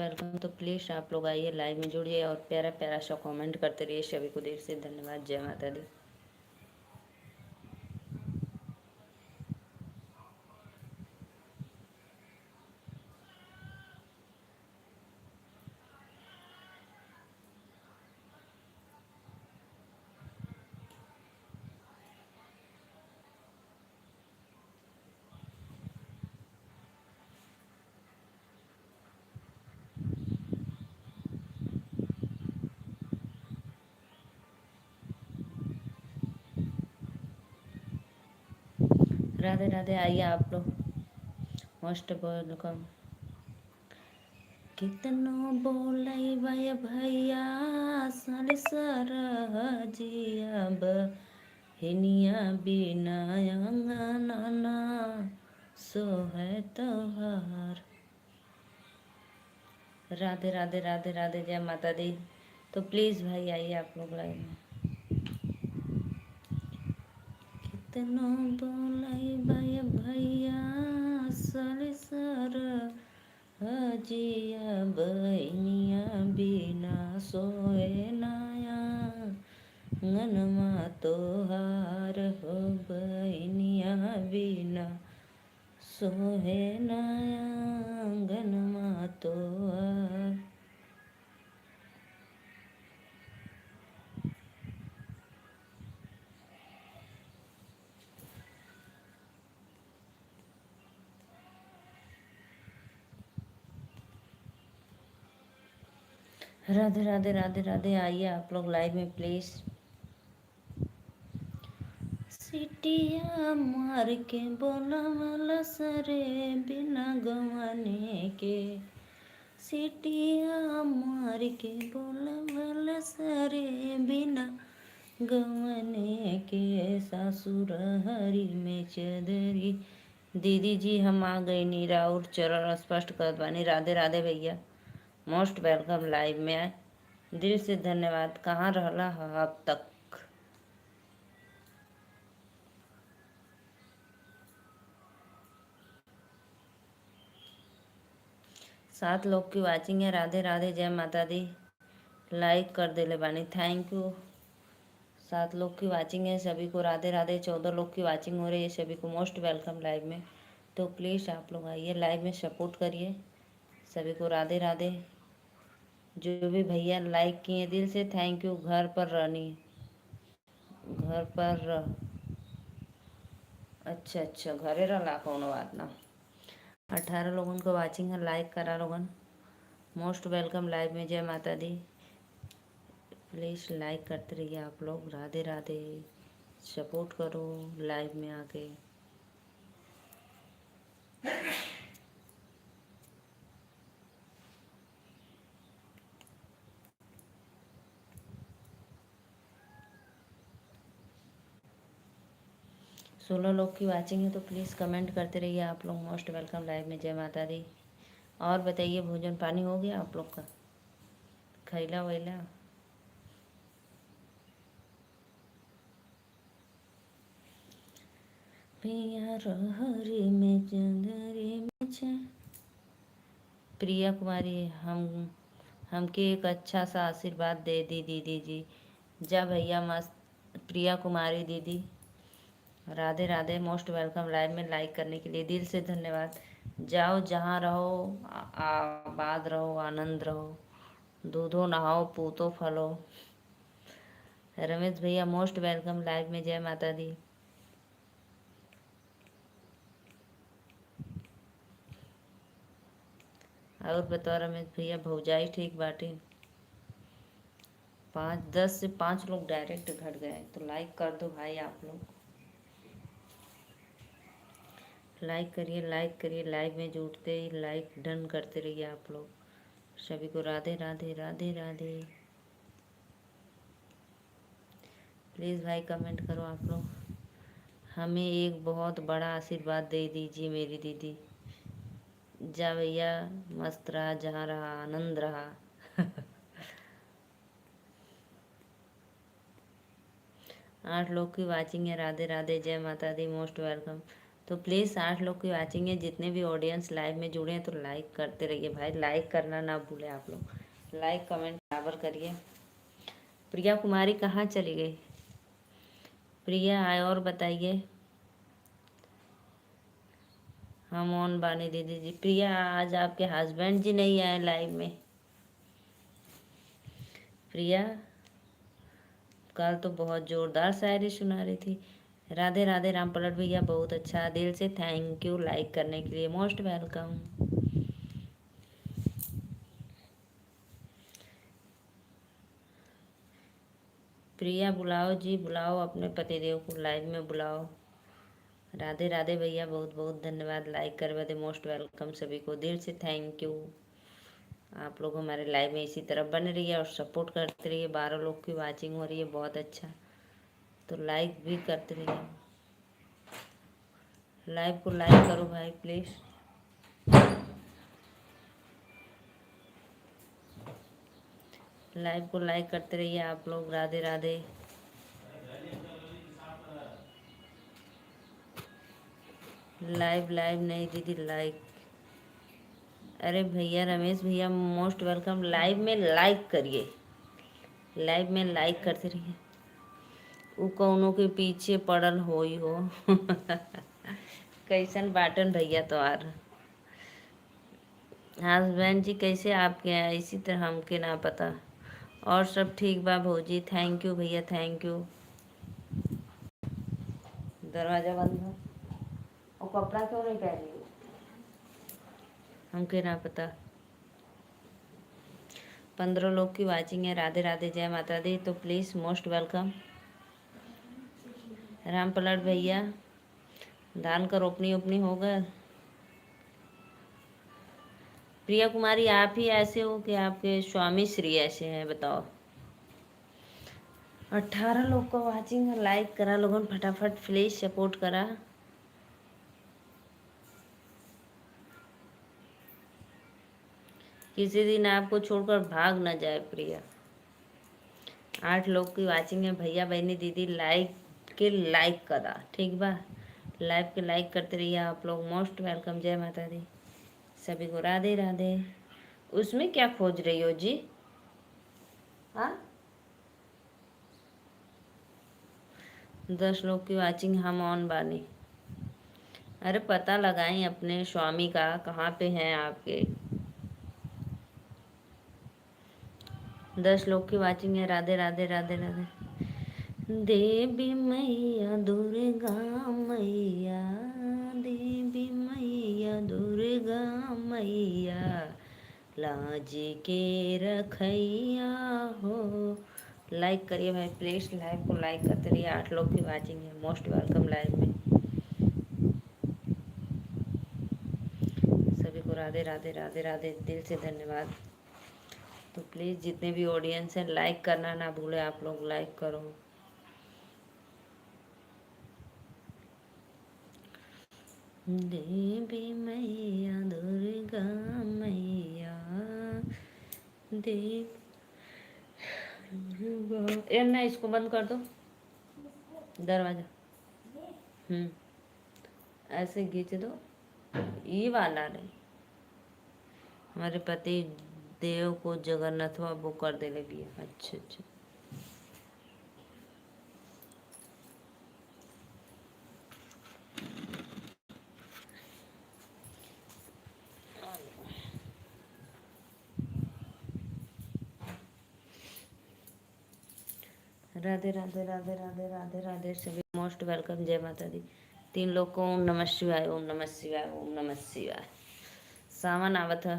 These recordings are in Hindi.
वेलकम। तो प्लीज़ आप लोग आइए, लाइव में जुड़िए और प्यारा प्यारा सा कमेंट करते रहिए। सभी को देर से धन्यवाद। जय माता दी। राधे राधे, आइए आप लोग, मोस्ट वेलकम। कितनो बोलै भाई भैया साले सरहजिया बहनिया बिना अंगना सो है त्योहार। राधे राधे राधे राधे, जय माता दी। तो प्लीज़ भाई आइए आप लोग लाइव में। कितनो बोलै भाई भैया साले सरहजिया बहनिया बिना सोए नाया ngनमा तोहार हो बहनिया बिना सोहे नया ngनमा तोहार। राधे राधे राधे राधे, आइए आप लोग लाइव में प्लीज़। सिटिया मार के बोला वाला सरे बिना गवाने के, सिटिया मार के बोला वाला सरे बिना गवाने के, सासुर हरी में चदरी। दीदी जी हम आ गए, नीरा और चरण स्पष्ट कर बानी। राधे राधे भैया, मोस्ट वेलकम लाइव में आए, दिल से धन्यवाद। कहाँ रहला अब तक? 7 लोग की वाचिंग है। राधे राधे, जय माता दी। लाइक कर देले बानी, थैंक यू। 7 लोग की वाचिंग है, सभी को राधे राधे। 14 लोग की वाचिंग हो रही है, सभी को मोस्ट वेलकम लाइव में। तो प्लीज़ आप लोग आइए, लाइव में सपोर्ट करिए। सभी को राधे राधे। जो भी भैया लाइक किए दिल से थैंक यू। घर पर रहनी, घर पर रह, अच्छा घरे रहला, कोनो बात ना। 18 लोगों को वाचिंग है, लाइक करा लोगन, मोस्ट वेलकम लाइव में। जय माता दी। प्लीज़ लाइक करते रहिए आप लोग। राधे राधे, सपोर्ट करो लाइव में आके। 16 लोग की वाचिंग है, तो प्लीज़ कमेंट करते रहिए आप लोग। मोस्ट वेलकम लाइव में। जय माता दी। और बताइए, भोजन पानी हो गया आप लोग का? खैला वैला? पिया हरी में चंदरी में छे। प्रिया कुमारी, हमके एक अच्छा सा आशीर्वाद दे दी दीदी जी। जा भैया मस्त। प्रिया कुमारी दीदी, Radhe Radhe, most welcome live में। लाइक करने के लिए दिल से धन्यवाद। जाओ जहाँ रहो, आबाद रहो, आनंद रहो, दूधो नहाओ, पूतो फलो। रमेश भैया मोस्ट वेलकम लाइव में। जय माता दी। और बताओ रमेश भैया, भौजाई ठीक बाटी? 10 से 5 लोग डायरेक्ट घट गए, तो लाइक कर दो भाई आप लोग। लाइक करिए, लाइक करिए, लाइव में जुड़ते ही लाइक डन करते रहिए आप लोग। सभी को राधे राधे राधे राधे। प्लीज़ भाई कमेंट करो आप लोग। हमें एक बहुत बड़ा आशीर्वाद दे दीजिए मेरी दीदी। जा भैया, मस्त रहा, जहाँ रहा आनंद रहा। 8 लोग की वाचिंग है। राधे राधे, जय माता दी, मोस्ट वेलकम। तो प्लीज़ 8 लोग की वाचिंग है, जितने भी ऑडियंस लाइव में जुड़े हैं तो लाइक करते रहिए भाई, लाइक करना ना भूलें आप लोग, लाइक कमेंट बराबर करिए। प्रिया कुमारी कहाँ चली गई? प्रिया आए और बताइए। हम ऑन बानी दीदी जी। प्रिया आज आपके हस्बैंड जी नहीं आए लाइव में। प्रिया कल तो बहुत ज़ोरदार शायरी सुना रही थी। राधे राधे राम पलट भैया, बहुत अच्छा, दिल से थैंक यू लाइक करने के लिए, मोस्ट वेलकम। प्रिया बुलाओ जी, बुलाओ अपने पतिदेव को लाइव में बुलाओ। राधे राधे भैया, बहुत बहुत धन्यवाद लाइक करवा दे, मोस्ट वेलकम सभी को, दिल से थैंक यू। आप लोग हमारे लाइव में इसी तरह बने रहिए और सपोर्ट करते रहिए। 12 लोग की वाचिंग हो रही है, बहुत अच्छा, तो लाइक भी करते रहिए। लाइव को लाइक करो भाई प्लीज़। लाइव को लाइक करते रहिए आप लोग। राधे राधे। लाइव लाइव नहीं दीदी, लाइक। अरे भैया रमेश भैया, मोस्ट वेलकम। लाइव में लाइक करिए, लाइव में लाइक करते रहिए। उ कौनों के पीछे पड़ल होई हो कैसन बाटन भैया तोहार हस्बैंड जी, कैसे आपके हैं? इसी तरह हमके ना पता। और सब ठीक बा भौजी, थैंक यू भैया, थैंक यू। दरवाजा बंद है और कपड़ा क्यों नहीं पहनी हो? हमके ना पता। 15 लोग की वाचिंग है। राधे राधे, जय माता दी। तो प्लीज़ मोस्ट वेलकम। राम पलट भैया, धान का रोपनी ओपनी हो गया? प्रिया कुमारी, आप ही ऐसे हो कि आपके स्वामी श्री ऐसे हैं? बताओ। 18 लोग को वाचिंग है, लाइक करा लोगों, फटाफट प्लीज सपोर्ट करा। किसी दिन आपको छोड़कर भाग ना जाए प्रिया। 8 लोग की वाचिंग है भैया बहनी दीदी, लाइक के लाइक करा, ठीक बा? लाइव के लाइक करते रहिए आप लोग, मोस्ट वेलकम। जय माता दी सभी को, राधे राधे। उसमें क्या खोज रही हो जी? हाँ, 10 लोग की वाचिंग, हम ऑन बानी। अरे पता लगाएं अपने स्वामी का, कहाँ पे हैं आपके। 10 लोग की वाचिंग है। राधे राधे राधे राधे। देवी मैया दुर्गा मैया, देवी मैया दुर्गा मैया, लाज के रखैया हो। लाइक करिए भाई प्लीज, लाइव को लाइक करते रहिए। 8 लोग की वाचिंग है, मोस्ट वेलकम लाइव में सभी को। राधे राधे राधे राधे, दिल से धन्यवाद। तो प्लीज़ जितने भी ऑडियंस हैं, लाइक करना ना भूले आप लोग, लाइक करो। देवी मैया दुर्गा मैया, देव ये ना, इसको बंद कर दो दरवाजा। ऐसे खींच दो, ये वाला नहीं। हमारे पति देव को जगन्नाथवा वो कर देले भी। अच्छा अच्छा, राधे राधे राधे राधे राधे राधे सभी, मोस्ट वेलकम। जय माता दी। 3 लोग को ओम नमः शिवाय, ओम नमः शिवाय, ओम नमः शिवाय। सावन आवत है,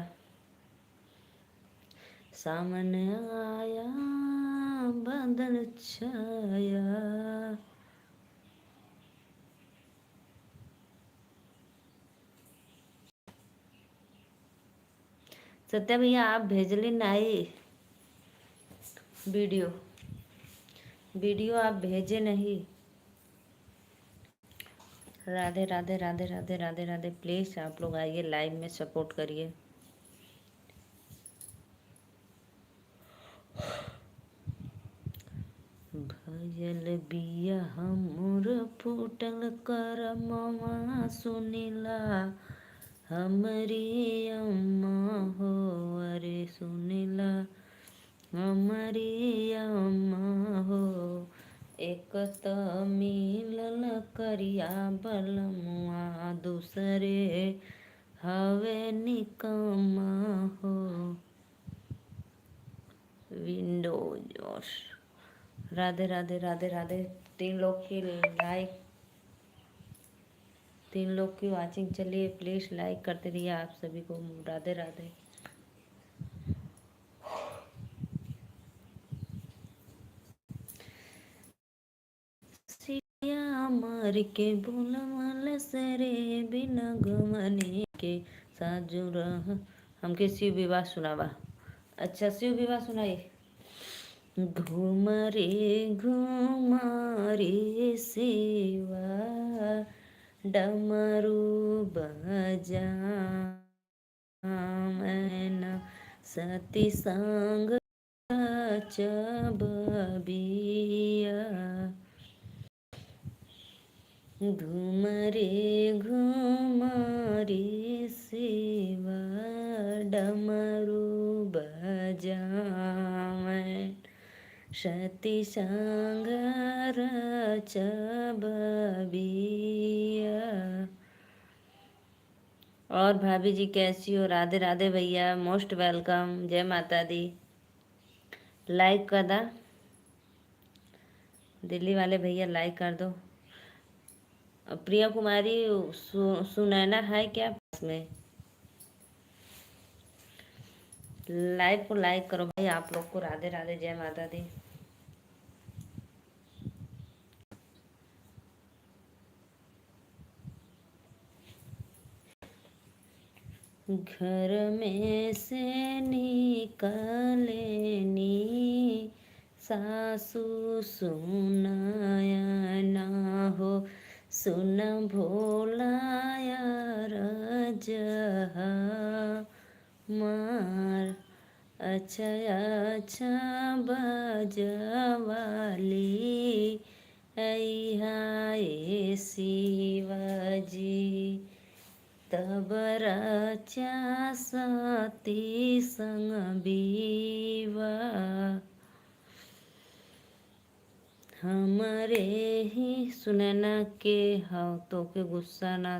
सामन आया बादल छाया। सत्या भैया आप भेजले नहीं वीडियो, वीडियो आप भेजे नहीं। राधे राधे राधे राधे राधे राधे, प्लीज़ आप लोग आइए लाइव में सपोर्ट करिए। भयल बिया हमर फूटल करमवा सुनिला हमरी अम्मा हो, अरे सुनिला हमरी अम्मा हो। एक त मिलल करिया बलमुआ, दूसरे हवे निकम्मा हो। विंडोज और राधे राधे राधे राधे। 3 लोग की लाइक, 3 लोग की वाचिंग चलिए, प्लीज लाइक करते रहिए। आप सभी को राधे राधे। सिया मर के बोलमल सरे बिना गमने के साजू रह। हमके शिव विवाह सुनावा। अच्छा शिव विवाह सुनाइए। घूम रे शिवा डमरू बजा मैना सती संग चबबिया। घूम रे शिवा डमरू बजावे सती संग चबबिया। और भाभी जी कैसी हो? राधे राधे भैया, मोस्ट वेलकम। जय माता दी। लाइक कर दा दिल्ली वाले भैया, लाइक कर दो। प्रिया कुमारी सुनैना है क्या पास में? लाइव को लाइक करो भाई आप लोग को। राधे राधे, जय माता दी। घर में से निकलेनी सासू सुनाया ना हो, सुन भोलाया रजहा मार। अच्छा अच्छा बजवाली ऐ शिवाजी, तब रचा सती संग बीवा। हमरे ही सुनैना के हाव तो के गुस्सा ना,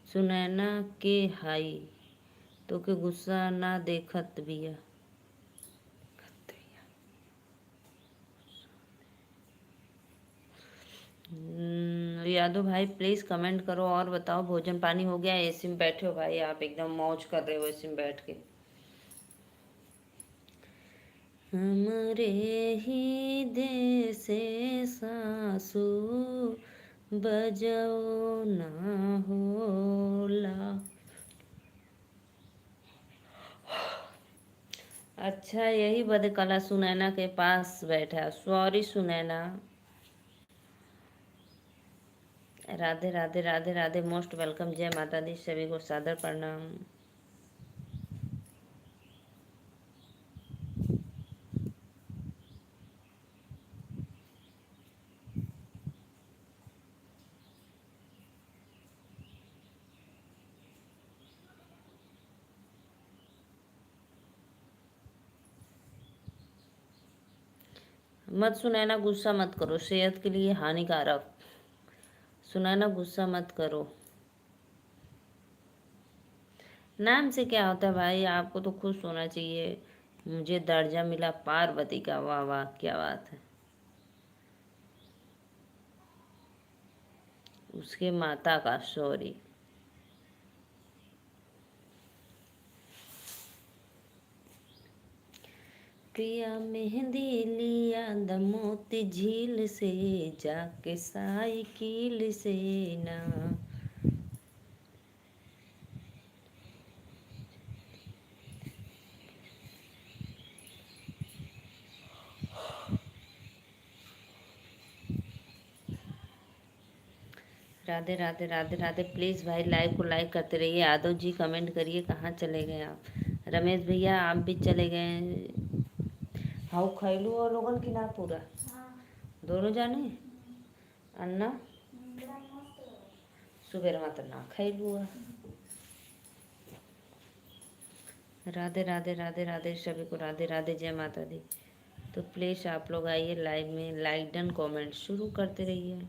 सुनैना के हाई तो के गुस्सा ना देखत बिया। यादव भाई प्लीज कमेंट करो और बताओ भोजन पानी हो गया? एसी में बैठे हो भाई आप, एकदम मौज कर रहे हो एसी में बैठ के। हमरे ही देसे सासू बजो ना होला। अच्छा यही बदकला सुनैना के पास बैठा। Sorry Sunaina. Radhe Radhe Radhe Radhe, most welcome. जय माता दी, सभी को सादर प्रणाम। मत सुनैना, गुस्सा मत करो, सेहत के लिए हानिकारक। सुनैना गुस्सा मत करो। नाम से क्या होता है भाई, आपको तो खुश होना चाहिए। मुझे दर्जा मिला पार्वती का, वाह वाह क्या बात है। उसके माता का, सॉरी। प्रिया मेहंदी लिया दमोती झील से, जाके साइकिल से ना। राधे राधे राधे राधे। प्लीज़ भाई लाइव को लाइक करते रहिए। यादव जी कमेंट करिए कहाँ चले गए आप। रमेश भैया आप भी चले गए। हाउ खैलू और लोगन की ना पूरा दोनों जाने अन्ना सुबह मत ना खैलू। राधे राधे राधे राधे सभी को राधे राधे, जय माता दी। तो प्लीज़ आप लोग आइए लाइव में, लाइक डन कमेंट शुरू करते रहिए।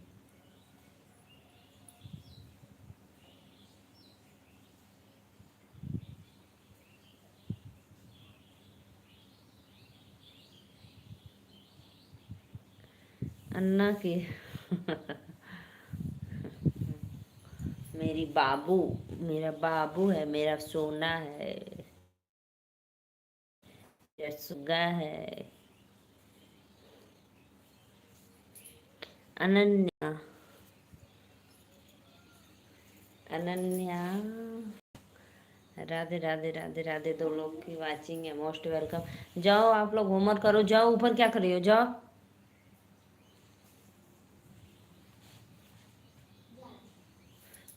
अन्ना की मेरी बाबू, मेरा बाबू है, मेरा सोना है, मेरा सुगा है। अनन्या, अनन्या राधे राधे राधे राधे। दो लोग की वाचिंग है, मोस्ट वेलकम। जाओ आप लोग होमवर्क करो, जाओ ऊपर क्या कर रही हो, जाओ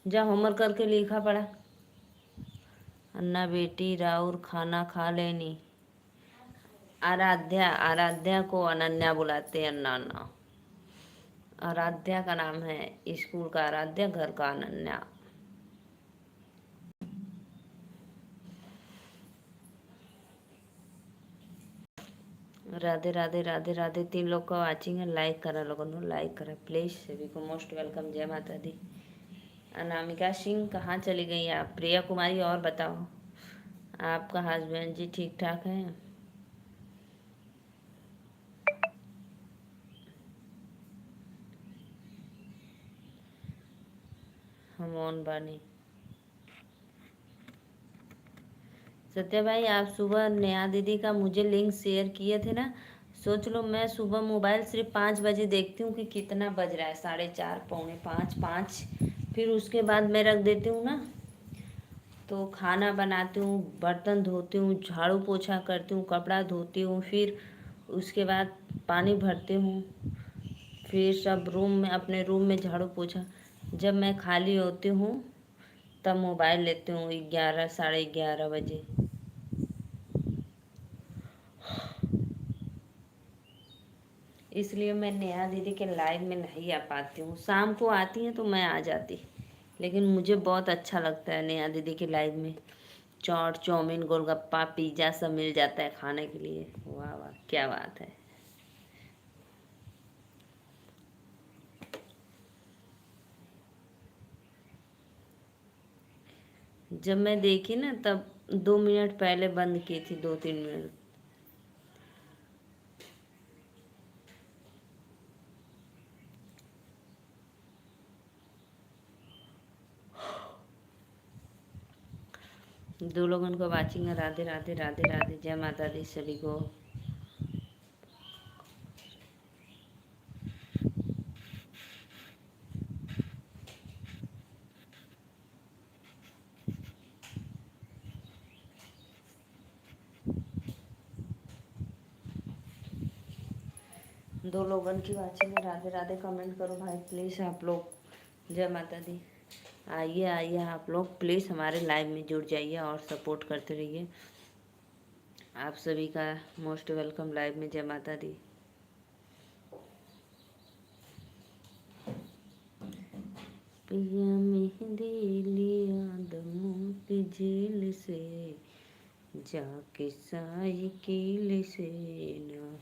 जाओ होमवर्क करके लिखा पढ़ा। अन्ना बेटी राउर खाना खा लेनी। आराध्या, आराध्या को अनन्या बुलाते हैं, अन्ना अन्ना। आराध्या का नाम है, स्कूल का आराध्या, घर का अनन्या। राधे राधे राधे राधे। 3 लोग का वाचिंग है, लाइक करा लोगों ने, लाइक करा प्लीज। सभी को मोस्ट वेलकम, जय माता दी। अनामिका सिंह कहाँ चली गई आप। प्रिया कुमारी और बताओ, आपका हस्बैंड जी ठीक ठाक है। हम ऑन बानी। सत्या भाई आप सुबह नेहा दीदी का मुझे लिंक शेयर किए थे ना। सोच लो मैं सुबह मोबाइल सिर्फ 5 बजे देखती हूँ कि कितना बज रहा है, 4:30 4:45 5। फिर उसके बाद मैं रख देती हूँ ना, तो खाना बनाती हूँ, बर्तन धोती हूँ, झाड़ू पोछा करती हूँ, कपड़ा धोती हूँ, फिर उसके बाद पानी भरती हूँ, फिर सब रूम में, अपने रूम में झाड़ू पोछा। जब मैं खाली होती हूँ तब मोबाइल लेती हूँ 11 11:30 बजे। इसलिए मैं नेहा दीदी के लाइव में नहीं आ पाती हूँ। शाम को आती हैं तो मैं आ जाती, लेकिन मुझे बहुत अच्छा लगता है नेहा दीदी के लाइव में। चाट चाउमीन गोलगप्पा पिज़्ज़ा सब मिल जाता है खाने के लिए। वाह वाह क्या बात है। जब मैं देखी ना तब 2 मिनट पहले बंद की थी, 2-3 मिनट। दो लोगों को वाचिंग है। राधे राधे राधे राधे, जय माता दी सभी को। दो लोगों की वाचिंग है। राधे राधे कमेंट करो भाई प्लीज़ आप लोग। जय माता दी। आइए आइए आप लोग प्लीज़ हमारे लाइव में जुड़ जाइए और सपोर्ट करते रहिए। आप सभी का मोस्ट वेलकम लाइव में। जय माता दी। पिया मेहंदी लिया दमों की जेल से, जाके साइकिल से ना।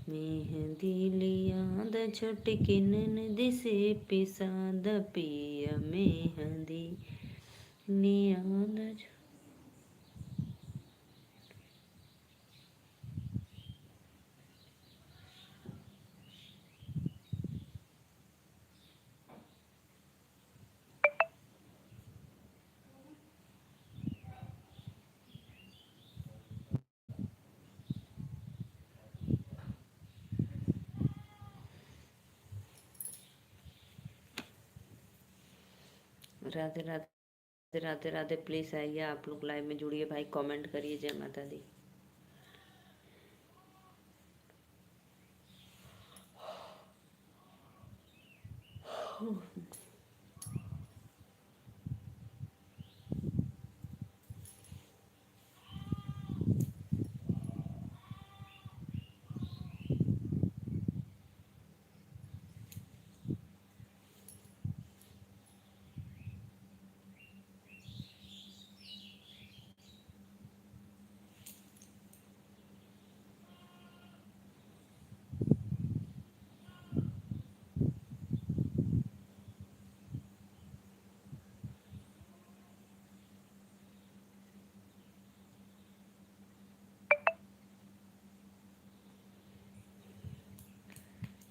मेहंदी लिया द छोटकी ननद से, पिसाद पिया मेहंदी लिया द। राधे राधे राधे राधे। प्लीज़ आइए आप लोग लाइव में जुड़िए भाई, कमेंट करिए। जय माता दी।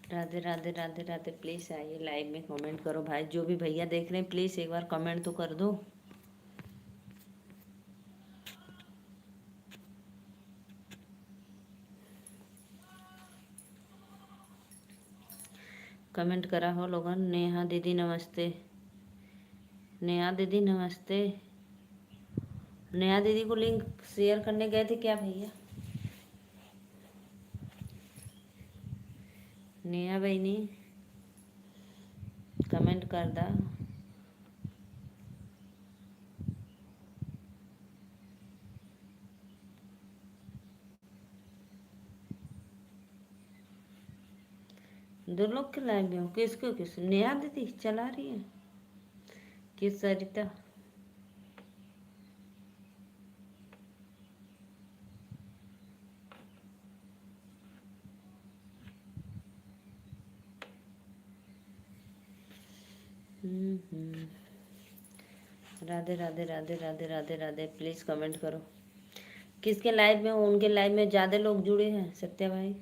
राधे राधे राधे राधे। प्लीज़ आइए लाइव में कमेंट करो भाई, जो भी भैया देख रहे हैं प्लीज़ एक बार कमेंट तो कर दो। कमेंट करा हो लोगों। नेहा दीदी नमस्ते। नेहा दीदी नमस्ते। नेहा दीदी को लिंक शेयर करने गए थे क्या भैया? नेहा बहनी कमेंट कर दा। दो लोग के लाइव में हो? किसको किस? नेहा दीदी चला रही है कि सरिता? राधे राधे राधे राधे राधे राधे। प्लीज़ कमेंट करो किसके लाइव में हो। उनके लाइव में ज़्यादा लोग जुड़े हैं सत्या भाई।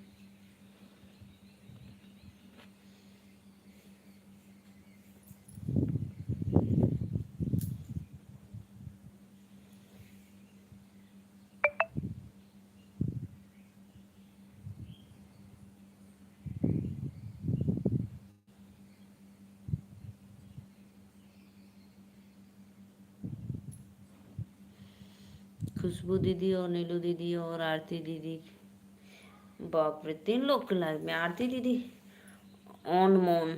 खुशबू दीदी और नीलू दीदी और आरती दीदी। बाप रे, 3 लोग के लाइव में। आरती दीदी ऑन मोन।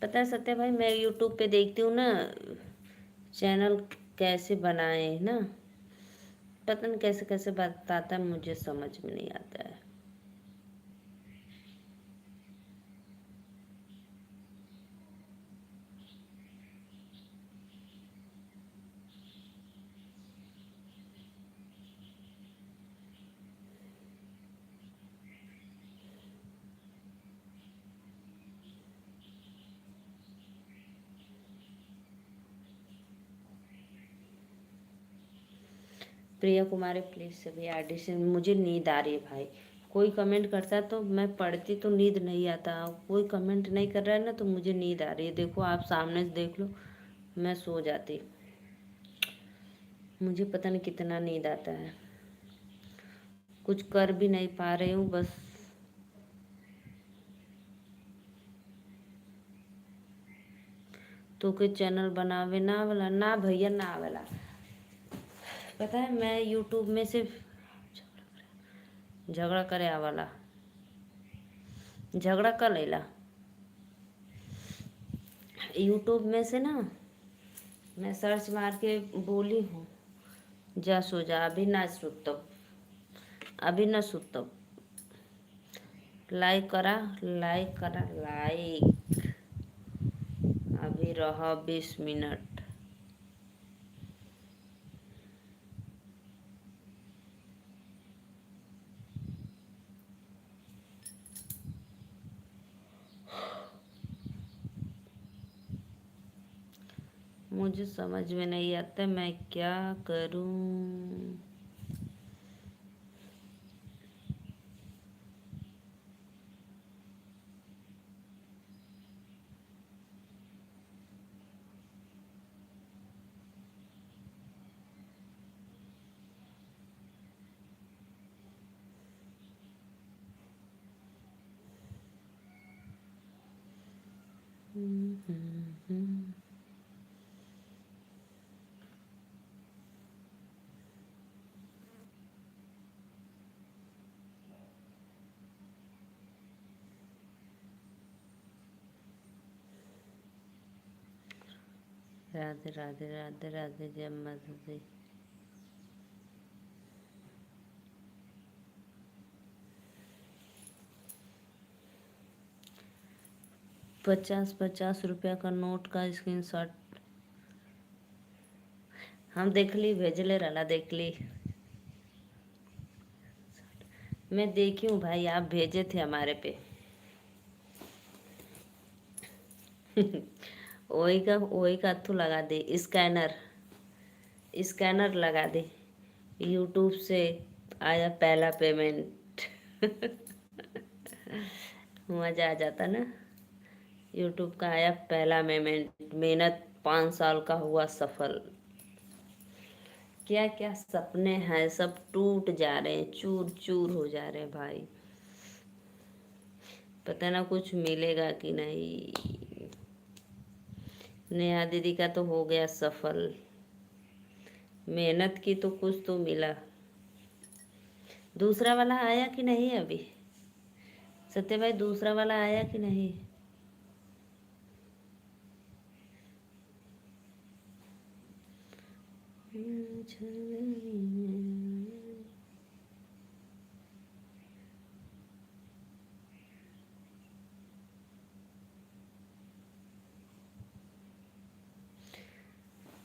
पता है सत्या भाई, मैं यूट्यूब पे देखती हूँ ना चैनल कैसे बनाए ना, पता नहीं कैसे कैसे बताता है, मुझे समझ में नहीं आता है। प्रिया कुमारी प्लीज सभी ऑडिशन। मुझे नींद आ रही है भाई। कोई कमेंट करता तो मैं पढ़ती तो नींद नहीं आता। कोई कमेंट नहीं कर रहा है ना तो मुझे नींद आ रही है। देखो आप सामने से देख लो, मैं सो जाती। मुझे पता नहीं कितना नींद आता है। कुछ कर भी नहीं पा रही हूँ बस। तो के चैनल बनावे ना वाला ना भैया ना वाला। पता है मैं यूट्यूब में सिर्फ झगड़ा करे वाला, झगड़ा कर लेला यूट्यूब में से ना। मैं सर्च मार के बोली हूँ जा सो जा, अभी ना सुतब, अभी ना सुतब। लाइक करा, लाइक करा, लाइक। अभी रहा 20 मिनट। मुझे समझ में नहीं आता मैं क्या करूं। राधे राधे राधे राधे जय माता दी। 50-50 रुपया का नोट का स्क्रीनशॉट हम देखली, भेजले रहला, देखली, मैं देखी हूँ भाई, आप भेजे थे हमारे पे। वही का अथू लगा दे, स्कैनर स्कैनर लगा दे। यूट्यूब से आया पहला पेमेंट। मजा आ जाता ना। यूट्यूब का आया पहला पेमेंट, मेहनत 5 साल का हुआ सफल। क्या क्या सपने हैं सब टूट जा रहे हैं, चूर चूर हो जा रहे हैं भाई। पता ना कुछ मिलेगा कि नहीं। नेहा दीदी का तो हो गया सफल, मेहनत की तो कुछ तो मिला। दूसरा वाला आया कि नहीं अभी? सत्य भाई दूसरा वाला आया कि नहीं?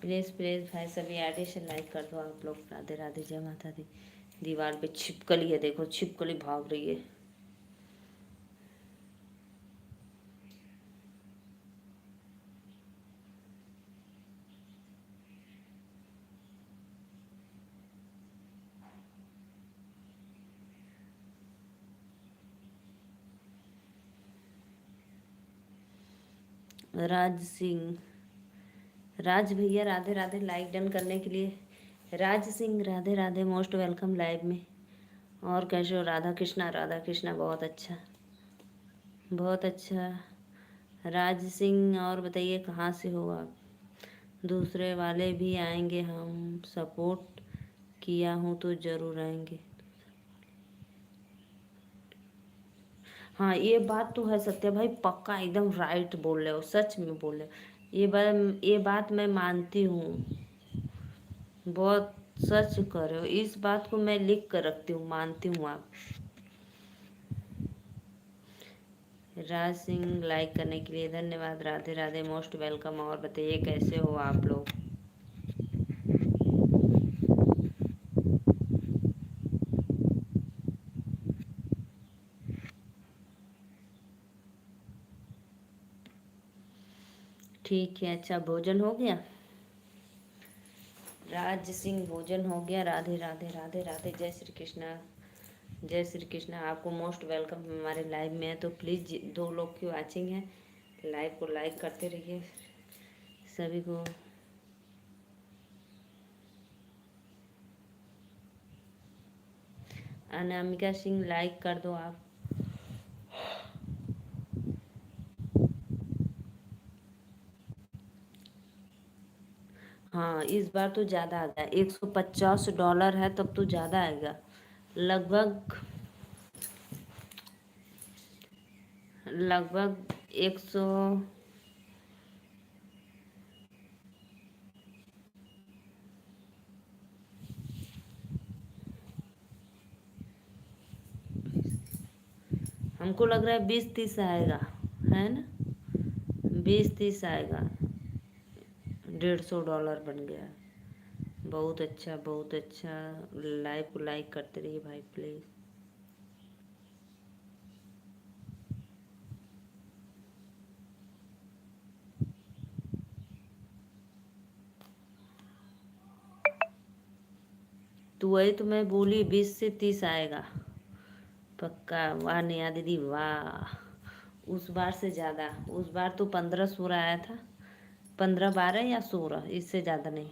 प्लीज़ प्लीज़ भाई सभी आर्टिस्ट लाइक कर दो आप लोग। राधे राधे जय माता दी। दीवार पे छिपकली है, देखो छिपकली भाग रही है। राज सिंह, राज भैया राधे राधे, लाइक डन करने के लिए। Raj Singh Radhe Radhe, most welcome live में। और कैसे हो? राधा कृष्णा, राधा कृष्णा, बहुत अच्छा बहुत अच्छा। राज सिंह और बताइए कहाँ से हो आप? दूसरे वाले भी आएंगे, हम सपोर्ट किया हूँ तो ज़रूर आएंगे। हाँ ये बात तो है सत्य भाई, पक्का एकदम राइट बोल रहे हो, सच में बोल रहे हो। ये बात मैं मानती हूँ, बहुत सच कर रहे हो। इस बात को मैं लिख कर रखती हूँ, मानती हूँ आप। राज सिंह लाइक करने के लिए धन्यवाद। Radhe Radhe, most welcome. और बताइए कैसे हो आप लोग? ठीक है, अच्छा भोजन हो गया? राज सिंह भोजन हो गया। राधे राधे राधे राधे, जय श्री कृष्णा जय श्री कृष्णा। आपको मोस्ट वेलकम हमारे लाइव में है। तो प्लीज़ 2 लोग की वाचिंग है, लाइव को लाइक करते रहिए सभी को। अनामिका सिंह लाइक कर दो आप। हाँ इस बार तो ज़्यादा आ गया, $150 है तब तो ज़्यादा आएगा। लगभग लगभग 100। हमको लग रहा है 20-30 आएगा, है ना? 20-30 आएगा। $150 बन गया। बहुत अच्छा बहुत अच्छा। लाइव को लाइक करते रहिए भाई प्लीज़। तो वही तो मैं बोली, 20 से 30 आएगा पक्का। वाह नेहा दीदी वाह, उस बार से ज़्यादा। उस बार तो 15-16 आया था, 15-12 या 16, इससे ज़्यादा नहीं।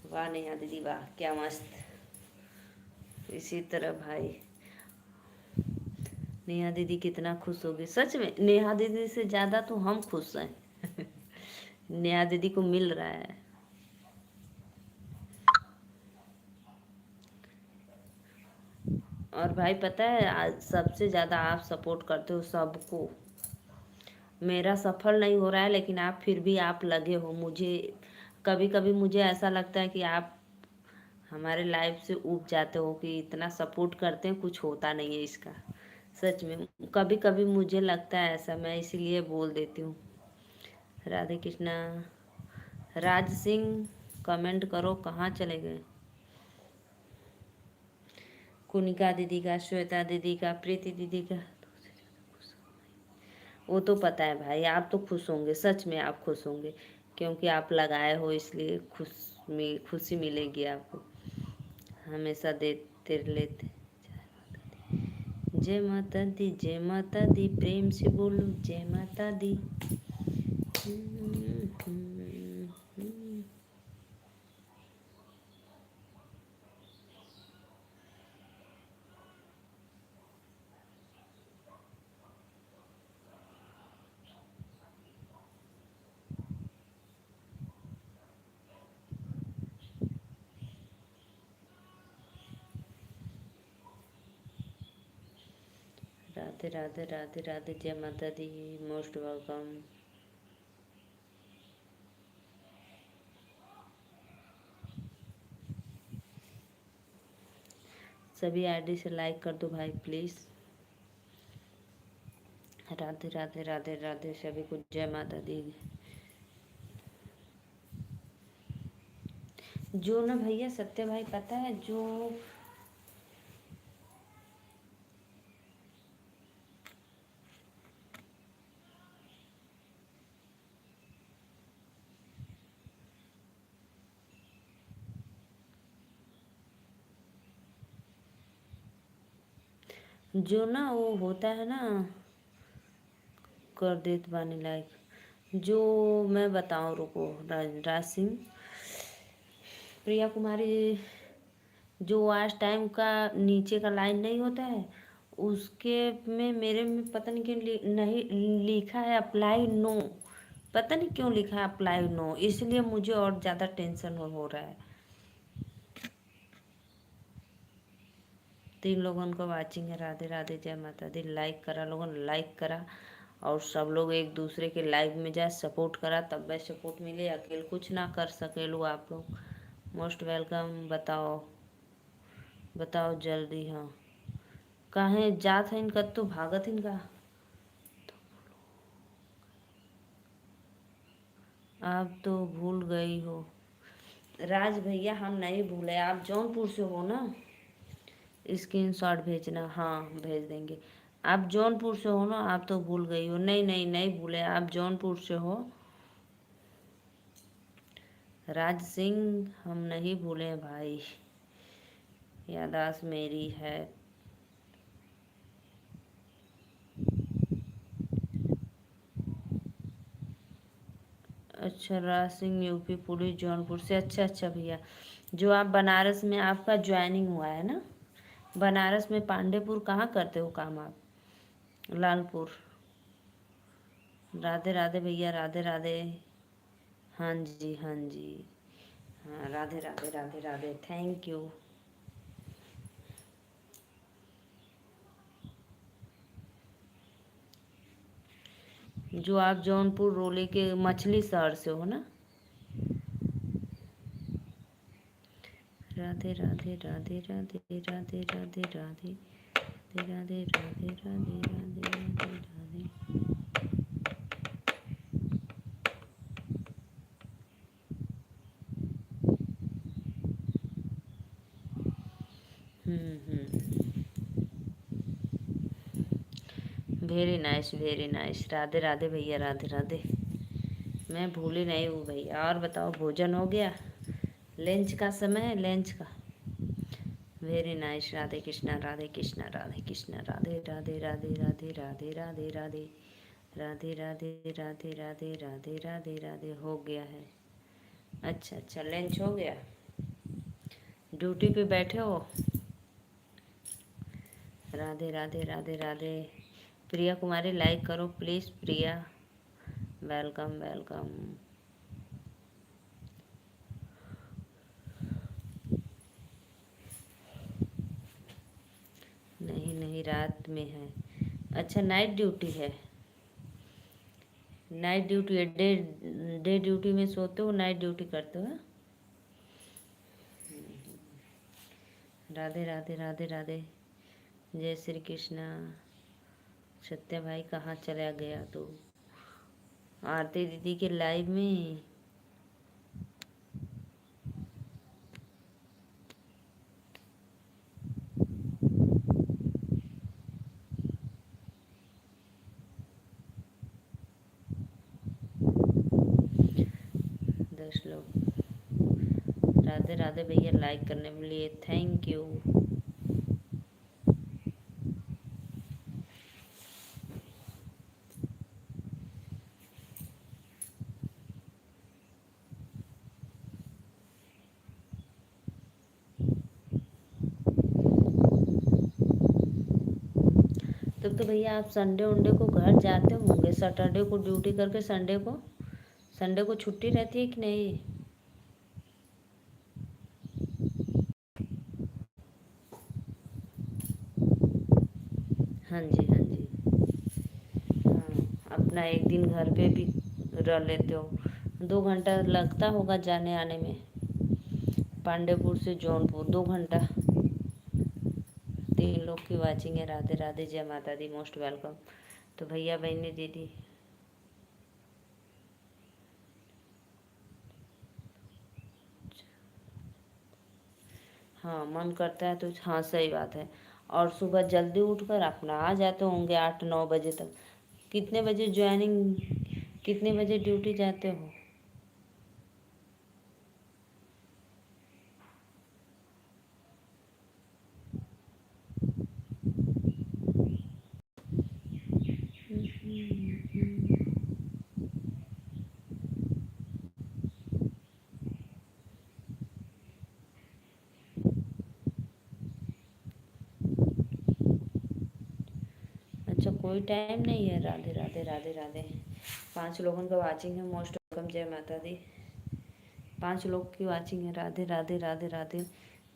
वाह नेहा दीदी वाह, क्या मस्त। इसी तरह भाई नेहा दीदी कितना खुश होगी, सच में नेहा दीदी से ज़्यादा तो हम खुश हैं। नेहा दीदी को मिल रहा है। और भाई पता है आज सबसे ज़्यादा आप सपोर्ट करते हो सबको। मेरा सफल नहीं हो रहा है लेकिन आप फिर भी आप लगे हो। मुझे कभी कभी मुझे ऐसा लगता है कि आप हमारे लाइफ से ऊब जाते हो कि इतना सपोर्ट करते हैं, कुछ होता नहीं है इसका। सच में कभी कभी मुझे लगता है ऐसा, मैं इसीलिए बोल देती हूँ। राधे कृष्णा। राज सिंह कमेंट करो, कहाँ चले गए? कुनिका दीदी का, श्वेता दीदी का, प्रीति दीदी का। वो तो पता है भाई, आप तो खुश होंगे, सच में आप खुश होंगे क्योंकि आप लगाए हो, इसलिए खुशी मिलेगी आपको। हमेशा देते लेते। जय माता दी, जय माता दी, प्रेम से बोलो जय माता दी। राधे राधे राधे राधे, जय माता दी, मोस्ट वेलकम। सभी आईडी से लाइक कर दो भाई प्लीज। राधे राधे राधे राधे, सभी को जय माता दी। जो ना भैया सत्य भाई पता है जो ना वो होता है ना, कर देत बानी लाइक। जो मैं बताऊं, रुको। राज सिंह, प्रिया कुमारी, जो आज टाइम का नीचे का लाइन नहीं होता है उसके में मेरे में पता नहीं क्यों नहीं लिखा है अप्लाई नो। पता नहीं क्यों लिखा है अप्लाई नो, इसलिए मुझे और ज़्यादा टेंशन हो रहा है। 3 लोगों को वाचिंग है। राधे राधे, जय माता दी। लाइक करा लोगों ने, लाइक करा। और सब लोग एक दूसरे के लाइव में जाए, सपोर्ट करा, तब वह सपोर्ट मिले। अकेले कुछ ना कर सके लो आप लोग। Most welcome. बताओ बताओ जल्दी। हाँ, काहे जात है इनका, तो भागत इनका। आप तो भूल गई हो। राज भैया हम नहीं भूले, आप जौनपुर से हो ना। स्क्रीनशॉट भेजना, हाँ भेज देंगे। आप जौनपुर से हो ना, आप तो भूल गई हो। नहीं नहीं नहीं भूले, आप जौनपुर से हो। राज सिंह हम नहीं भूले भाई, याददाश्त मेरी है। अच्छा, राज सिंह यूपी पुलिस जौनपुर से। अच्छा अच्छा भैया, जो आप बनारस में आपका ज्वाइनिंग हुआ है ना, बनारस में पांडेपुर कहाँ करते हो काम आप? लालपुर। राधे राधे भैया, राधे राधे। हाँ जी हाँ जी। हाँ, राधे राधे राधे राधे, थैंक यू। जो आप जौनपुर रोले के मछली शहर से हो ना। Radhe Radhe Radhe Radhe Radhe Radhe Radhe Radhe Radhe Radhe Radhe Radhe Radhe. Very nice very nice. Radhe Radhe भैया, राधे राधे। मैं भूली नहीं हूँ भैया। और बताओ, भोजन हो गया? लंच का समय है, लंच का। Very nice. राधे कृष्णा राधे कृष्णा राधे कृष्णा, राधे राधे राधे राधे राधे राधे राधे राधे राधे राधे राधे राधे राधे राधे। हो गया है। अच्छा अच्छा, लंच हो गया, ड्यूटी पे बैठे हो? राधे राधे राधे राधे। प्रिया कुमारी लाइक करो प्लीज़। Priya welcome welcome. नहीं नहीं, रात में है। अच्छा, नाइट ड्यूटी है। नाइट ड्यूटी है। डे डे ड्यूटी में सोते हो, नाइट ड्यूटी करते हो? राधे राधे राधे राधे। जय श्री कृष्णा। सत्या भाई कहाँ चला गया तो? आरती दीदी के लाइव में। लोग। राधे राधे भैया, लाइक करने के लिए थैंक यू। तब तो भैया आप संडे उंडे को घर जाते होंगे, सैटरडे को ड्यूटी करके संडे को छुट्टी रहती है कि नहीं? हाँ जी हाँ जी। हाँ, अपना एक दिन घर पे भी रह लेते हो। 2 घंटा लगता होगा जाने आने में। पांडेपुर से जौनपुर 2 घंटा। 3 लोग की वाचिंग है। राधे राधे, जय माता दी, मोस्ट वेलकम। तो भैया बहनी दीदी, हाँ मन करता है तो, हाँ सही बात है। और सुबह जल्दी उठकर अपना आ जाते होंगे 8-9 बजे तक। कितने बजे ज्वाइनिंग, कितने बजे ड्यूटी जाते हो? अच्छा, कोई टाइम नहीं है। राधे राधे राधे राधे। 5 लोगों का वाचिंग है, मोस्ट वेलकम, जय माता दी। 5 लोग की वाचिंग है। राधे राधे राधे राधे।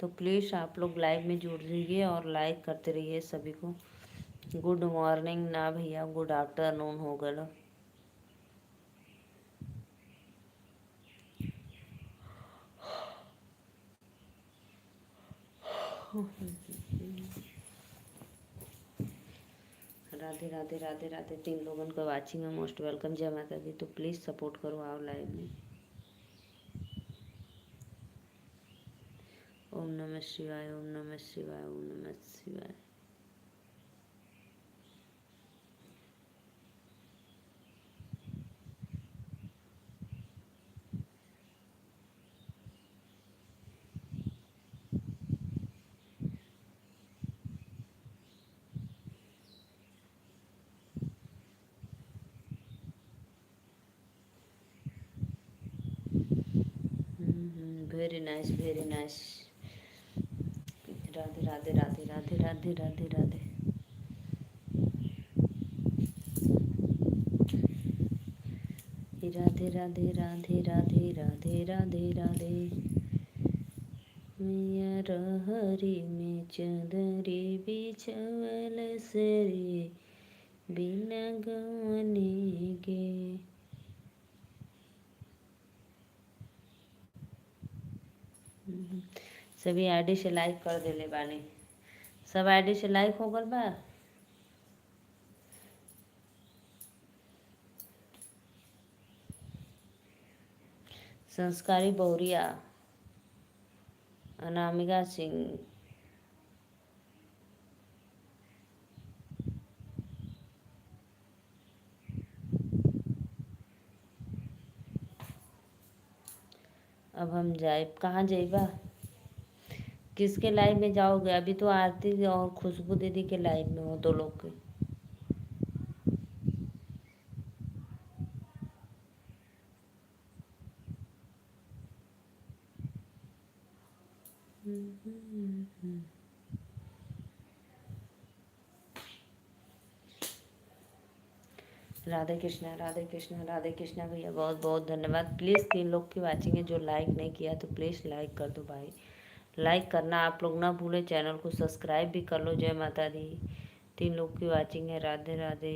तो प्लीज़ आप लोग लाइव में जुड़ रहिए और लाइक करते रहिए सभी को। गुड मॉर्निंग ना भैया, गुड आफ्टरनून हो गया। राधे राधे राधे राधे। 3 लोगों का वाचिंग है, मोस्ट वेलकम, जय माता दी। तो प्लीज़ सपोर्ट करो, आओ लाइव में। ओम नमः शिवाय, ओम नमः शिवाय, ओम नमः शिवाय। Very nice very nice. Radhe Radhe Radhe Radhe Radhe Radhe Radhe. Radhe Radhe Radhe Radhe Radhe Radhe Radhe. मैया रहरी में चंदरी बिछवल सरे, बिना गवने के। सभी आईडी से लाइक कर देले बानी। सब आईडी से लाइक हो गल बा। संस्कारी बहुरिया, अनामिका सिंह, अब हम जाए कहाँ जाइबा? किसके लाइव में जाओगे? अभी तो आरती और खुशबू दीदी के लाइव में हो, 2 लोग के। राधे कृष्णा, राधे कृष्णा, राधे कृष्णा भैया, बहुत बहुत धन्यवाद। प्लीज़ 3 लोग की वाचिंग है, जो लाइक नहीं किया तो प्लीज़ लाइक कर दो भाई। लाइक करना आप लोग ना भूले, चैनल को सब्सक्राइब भी कर लो। जय माता दी। 3 लोग की वाचिंग है। राधे राधे।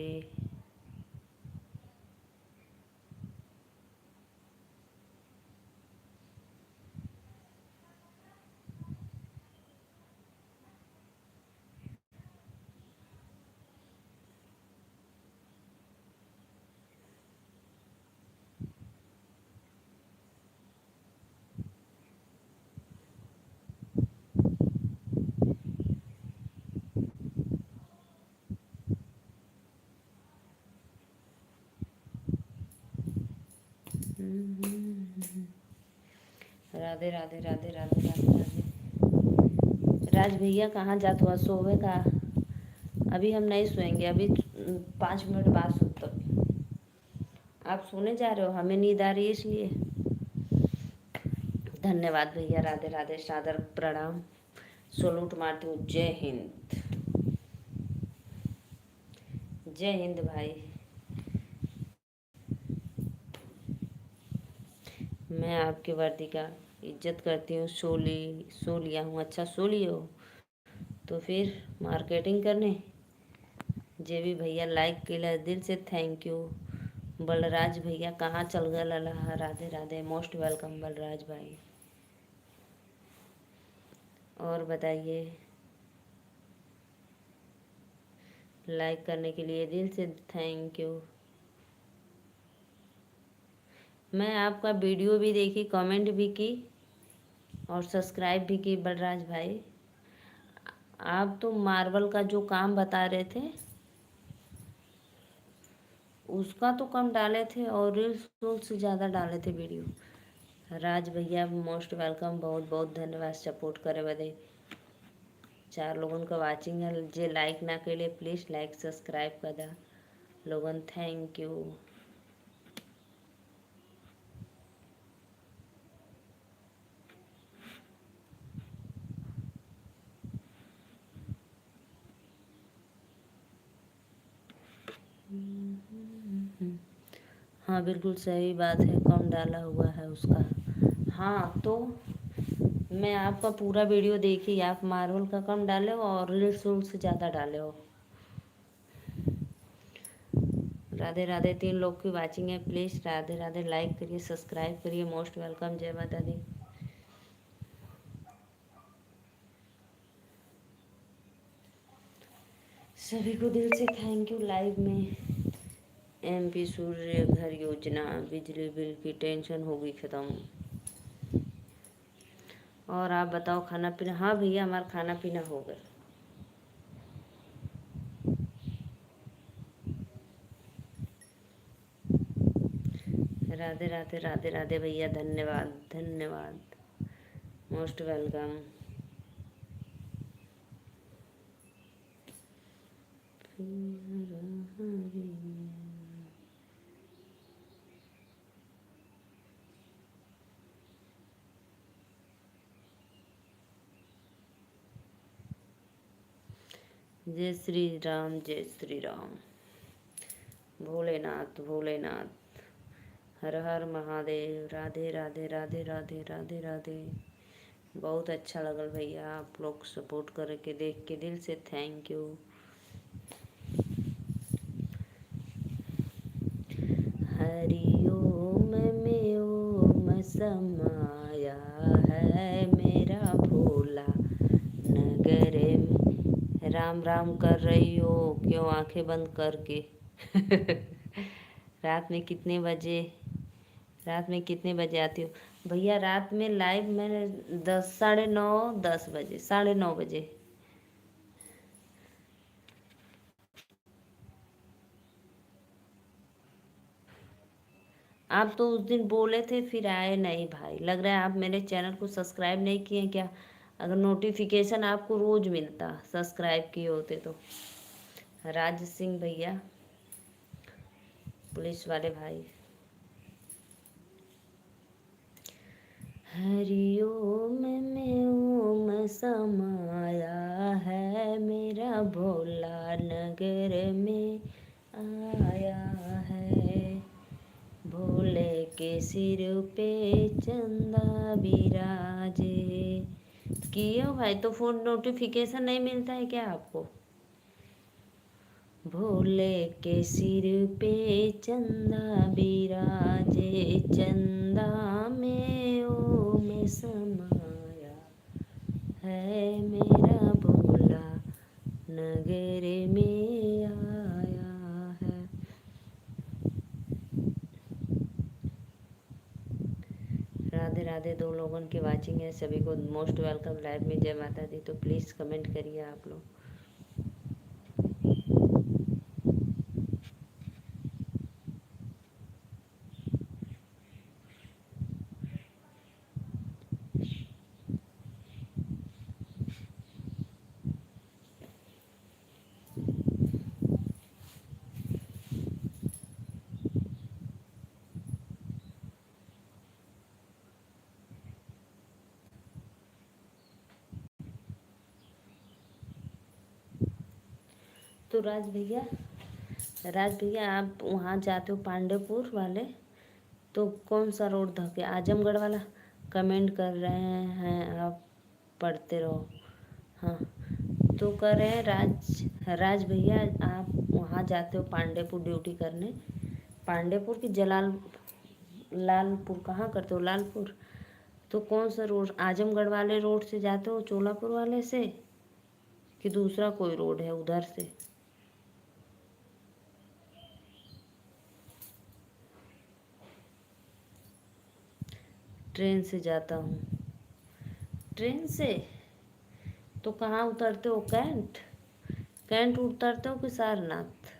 राधे राधे राधे राधे राधे राधे। राज भैया कहाँ जात हुआ, सोवे का? अभी हम नहीं सोएंगे, अभी 5 मिनट बाद सोते। आप सोने जा रहे हो, हमें नींद आ रही है इसलिए। धन्यवाद भैया, राधे राधे, सादर प्रणाम, सलूट मारती हूँ। जय हिंद। जय हिंद भाई। मैं आपके वर्दी का इज्जत करती हूँ। सो लिया हूँ। अच्छा सो लियो तो फिर मार्केटिंग करने। जे भी भैया लाइक के दिल से थैंक यू। बलराज भैया कहाँ चल गए लला। राधे राधे, मोस्ट वेलकम बलराज भाई। और बताइए, लाइक करने के लिए दिल से थैंक यू। मैं आपका वीडियो भी देखी, कमेंट भी की और सब्सक्राइब भी की बलराज भाई। आप तो मार्वल का जो काम बता रहे थे उसका तो कम डाले थे और रील्स से ज़्यादा डाले थे वीडियो। राज भैया मोस्ट वेलकम, बहुत बहुत धन्यवाद सपोर्ट करे बदे। 4 लोगन का वाचिंग है, जे लाइक ना के लिए प्लीज़ लाइक सब्सक्राइब कर दा लोगन। Thank you. हाँ बिल्कुल सही बात है, कम डाला हुआ है उसका। हाँ तो मैं आपका पूरा वीडियो देखी, आप मार्वल का कम डाले हो और रील्स से ज़्यादा डाले हो। राधे राधे। 3 लोग की वाचिंग है, प्लीज़ राधे राधे, लाइक करिए सब्सक्राइब करिए। Most welcome. जय माता दी। सभी को दिल से थैंक यू। लाइव में MP सूर्य घर योजना, बिजली बिल की टेंशन होगी ख़त्म। और आप बताओ खाना पीना? हाँ भैया हमारा खाना पीना हो गया। राधे राधे राधे राधे भैया, धन्यवाद धन्यवाद, मोस्ट वेलकम। जय श्री राम, जय श्री राम। भोलेनाथ भोलेनाथ, हर हर महादेव। राधे राधे राधे राधे राधे राधे। बहुत अच्छा लगल भैया, आप लोग सपोर्ट करके देख के दिल से थैंक यू। हरि ओम में ओम समाया है मेरा भोला नगर में। राम राम कर रही हो क्यों आंखें बंद करके? रात में कितने बजे रात में कितने बजे आती हो भैया? रात में लाइव मैंने 10, 9:30, 10 बजे, 9:30 बजे। आप तो उस दिन बोले थे फिर आए नहीं भाई। लग रहा है आप मेरे चैनल को सब्सक्राइब नहीं किए क्या? अगर नोटिफिकेशन आपको रोज मिलता, सब्सक्राइब किए होते तो। राज सिंह भैया, पुलिस वाले भाई। हरि ओम में ओम समाया है मेरा भोला नगर में। आया है। भोले के सिर पे चंदा बिराजे। किए हो भाई? तो फोन नोटिफिकेशन नहीं मिलता है क्या आपको? भोले के सिर पे चंदा बिराजे, चंदा में ओ में समाया है मेरा भोला, नगर में आया है। राधे राधे। 2 लोगों की वाचिंग है, सभी को मोस्ट वेलकम लाइव में। जय माता दी। तो प्लीज़ कमेंट करिए आप लोग। तो राज भैया आप वहाँ जाते हो पांडेपुर वाले, तो कौन सा रोड धके? आजमगढ़ वाला? कमेंट कर रहे हैं आप, पढ़ते रहो। हाँ, तो कह रहे हैं राज भैया आप वहाँ जाते हो पांडेपुर ड्यूटी करने, पांडेपुर की लालपुर कहाँ करते हो? लालपुर। तो कौन सा रोड? आजमगढ़ वाले रोड से जाते हो, चोलापुर वाले से, कि दूसरा कोई रोड है उधर से? ट्रेन से जाता हूँ। ट्रेन से? तो कहाँ उतरते हो? कैंट उतरते हो कि सारनाथ?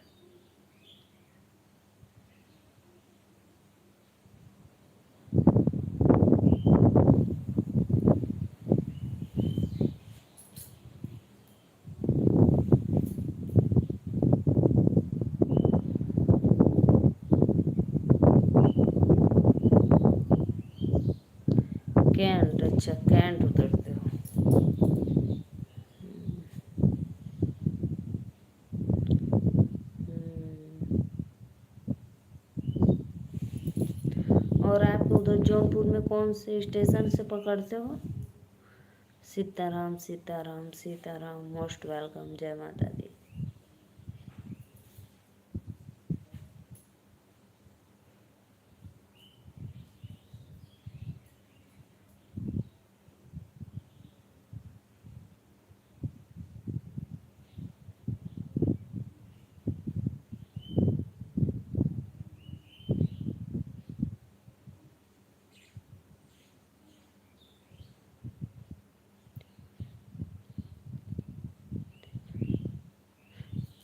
कैंट? अच्छा, कैंट उतरते हो। और आप उधर जौनपुर में कौन से स्टेशन से पकड़ते हो? सीताराम सीताराम सीताराम। Most welcome. जय माता दी।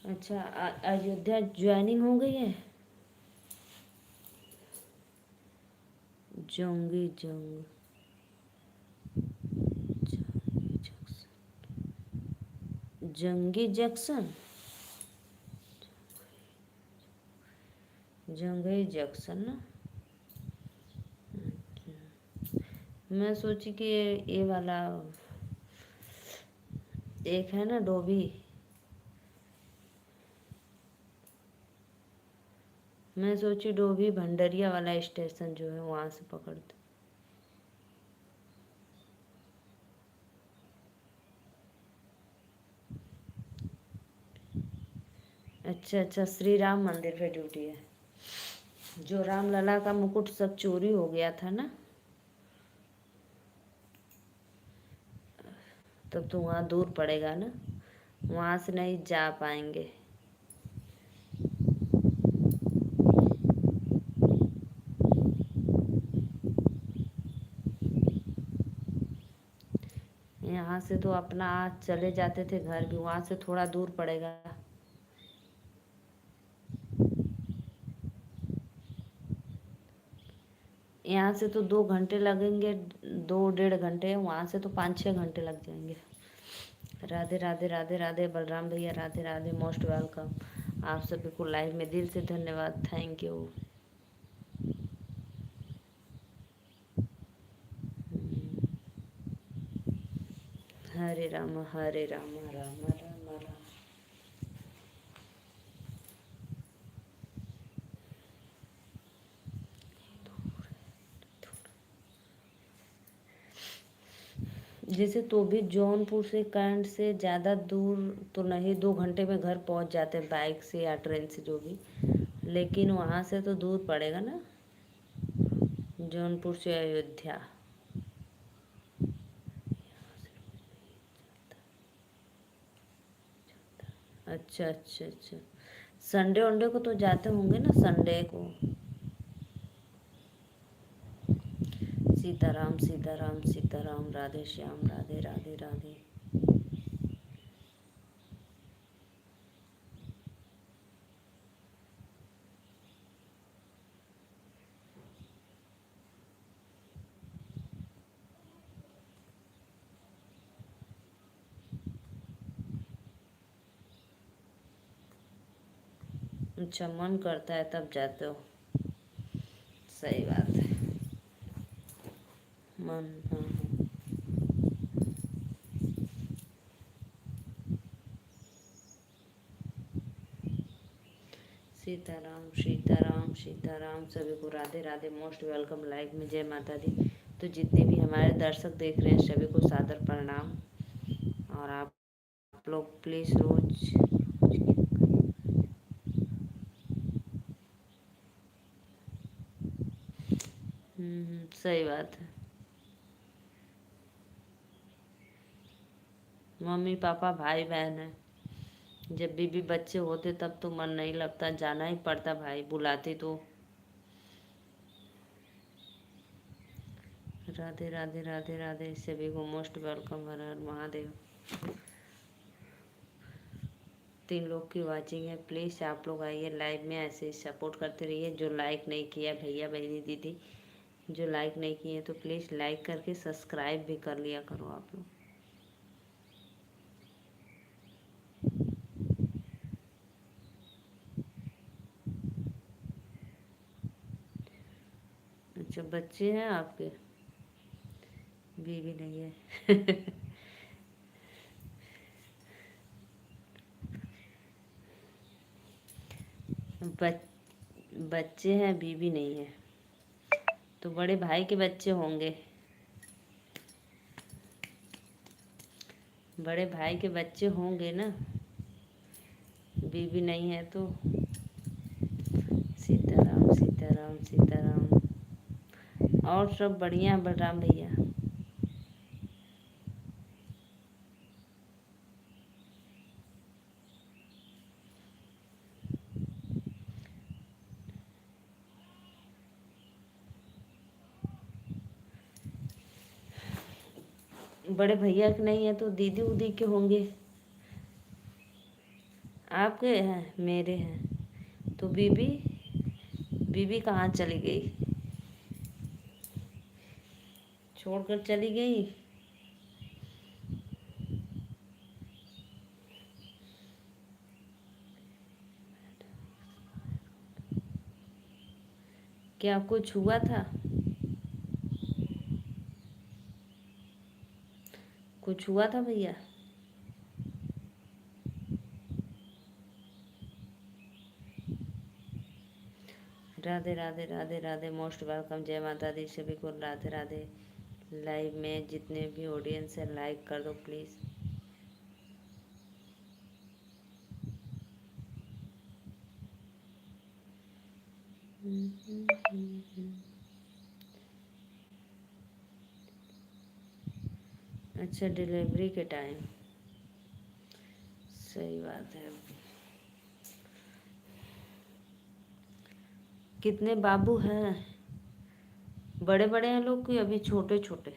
अच्छा, अयोध्या ज्वाइनिंग हो गई है? जोंगी जंग जंगी जंक्शन। जंगी जंक्शन ना? मैं सोची कि ये वाला एक है ना डोभी, मैं सोची डोभी भंडरिया वाला स्टेशन जो है वहाँ से पकड़ते। अच्छा अच्छा, श्री राम मंदिर पे ड्यूटी है। जो राम लला का मुकुट सब चोरी हो गया था ना, तब तो वहाँ दूर पड़ेगा ना, वहाँ से नहीं जा पाएंगे। यहाँ से तो अपना आज चले जाते थे घर भी, वहाँ से थोड़ा दूर पड़ेगा। यहाँ से तो 2 घंटे लगेंगे, 2 डेढ़ घंटे, वहाँ से तो 5-6 घंटे लग जाएंगे। राधे राधे राधे राधे। बलराम भैया राधे राधे। Most welcome. आप सभी को लाइव में दिल से धन्यवाद। Thank you. हरे राम राम राम राम। जैसे तो भी जौनपुर से कैंट से ज़्यादा दूर तो नहीं, 2 घंटे में घर पहुंच जाते हैं बाइक से या ट्रेन से जो भी, लेकिन वहाँ से तो दूर पड़ेगा ना, जौनपुर से अयोध्या। अच्छा अच्छा अच्छा, संडे वनडे को तो जाते होंगे ना, संडे को। सीताराम सीताराम सीताराम, राधे श्याम, राधे राधे राधे। अच्छा, मन करता है तब जाते हो। सही बात है। मन, हाँ हाँ। सीताराम सीताराम सीताराम, सभी को Radhe Radhe, most welcome live में। जय माता दी। तो जितने भी हमारे दर्शक देख रहे हैं सभी को सादर प्रणाम। और आप लोग प्लीज़ रोज। सही बात है। मम्मी पापा भाई बहन है, जब बीबी बच्चे होते तब तो मन नहीं लगता, जाना ही पड़ता, भाई बुलाते तो। राधे राधे राधे राधे, सभी को मोस्ट वेलकम। हर हर महादेव। 3 लोग की वाचिंग है, प्लीज़ आप लोग आइए लाइव में, ऐसे ही सपोर्ट करते रहिए। जो लाइक नहीं किया भैया बहनी दीदी, जो लाइक नहीं किए तो प्लीज़ लाइक करके सब्सक्राइब भी कर लिया करो आप लोग। अच्छा, बच्चे हैं आपके? बीवी नहीं है। बच, बच्चे हैं, बीवी नहीं है, तो बड़े भाई के बच्चे होंगे। बड़े भाई के बच्चे होंगे ना, बीवी नहीं है तो। सीताराम सीताराम सीताराम। और सब बढ़िया बलराम भैया। बड़े भैया के नहीं है तो दीदी उदी के होंगे। आपके हैं, मेरे हैं। तो बीबी, बीबी कहाँ चली गई? छोड़कर चली गई। क्या कुछ हुआ था? कुछ हुआ था भैया? Radhe Radhe Radhe Radhe, most welcome. जय माता दी, सभी को राधे राधे। लाइव में जितने भी ऑडियंस है लाइक कर दो प्लीज़। अच्छा, डिलीवरी के टाइम, सही बात है। कितने बाबू हैं? बड़े बड़े हैं लोग कि अभी छोटे छोटे?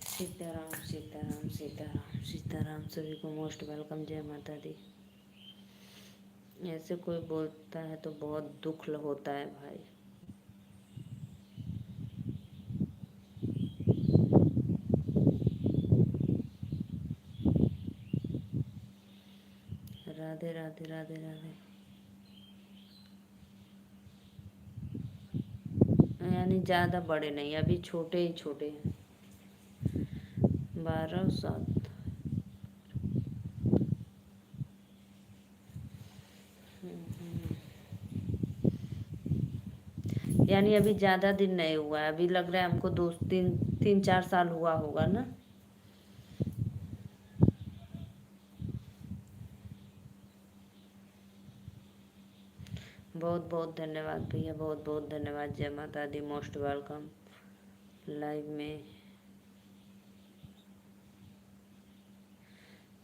सीताराम सीताराम सीताराम सीताराम, सभी को मोस्ट वेलकम। जय माता दी। ऐसे कोई बोलता है तो बहुत दुख होता है भाई। राधे राधे राधे। यानी ज़्यादा बड़े नहीं, अभी छोटे ही छोटे हैं। 12 7। यानी अभी ज़्यादा दिन नहीं हुआ है, अभी लग रहा है हमको 2 3 3 4 साल हुआ होगा ना। बहुत बहुत धन्यवाद भैया, बहुत बहुत धन्यवाद। जय माता दी, मोस्ट वेलकम लाइव में।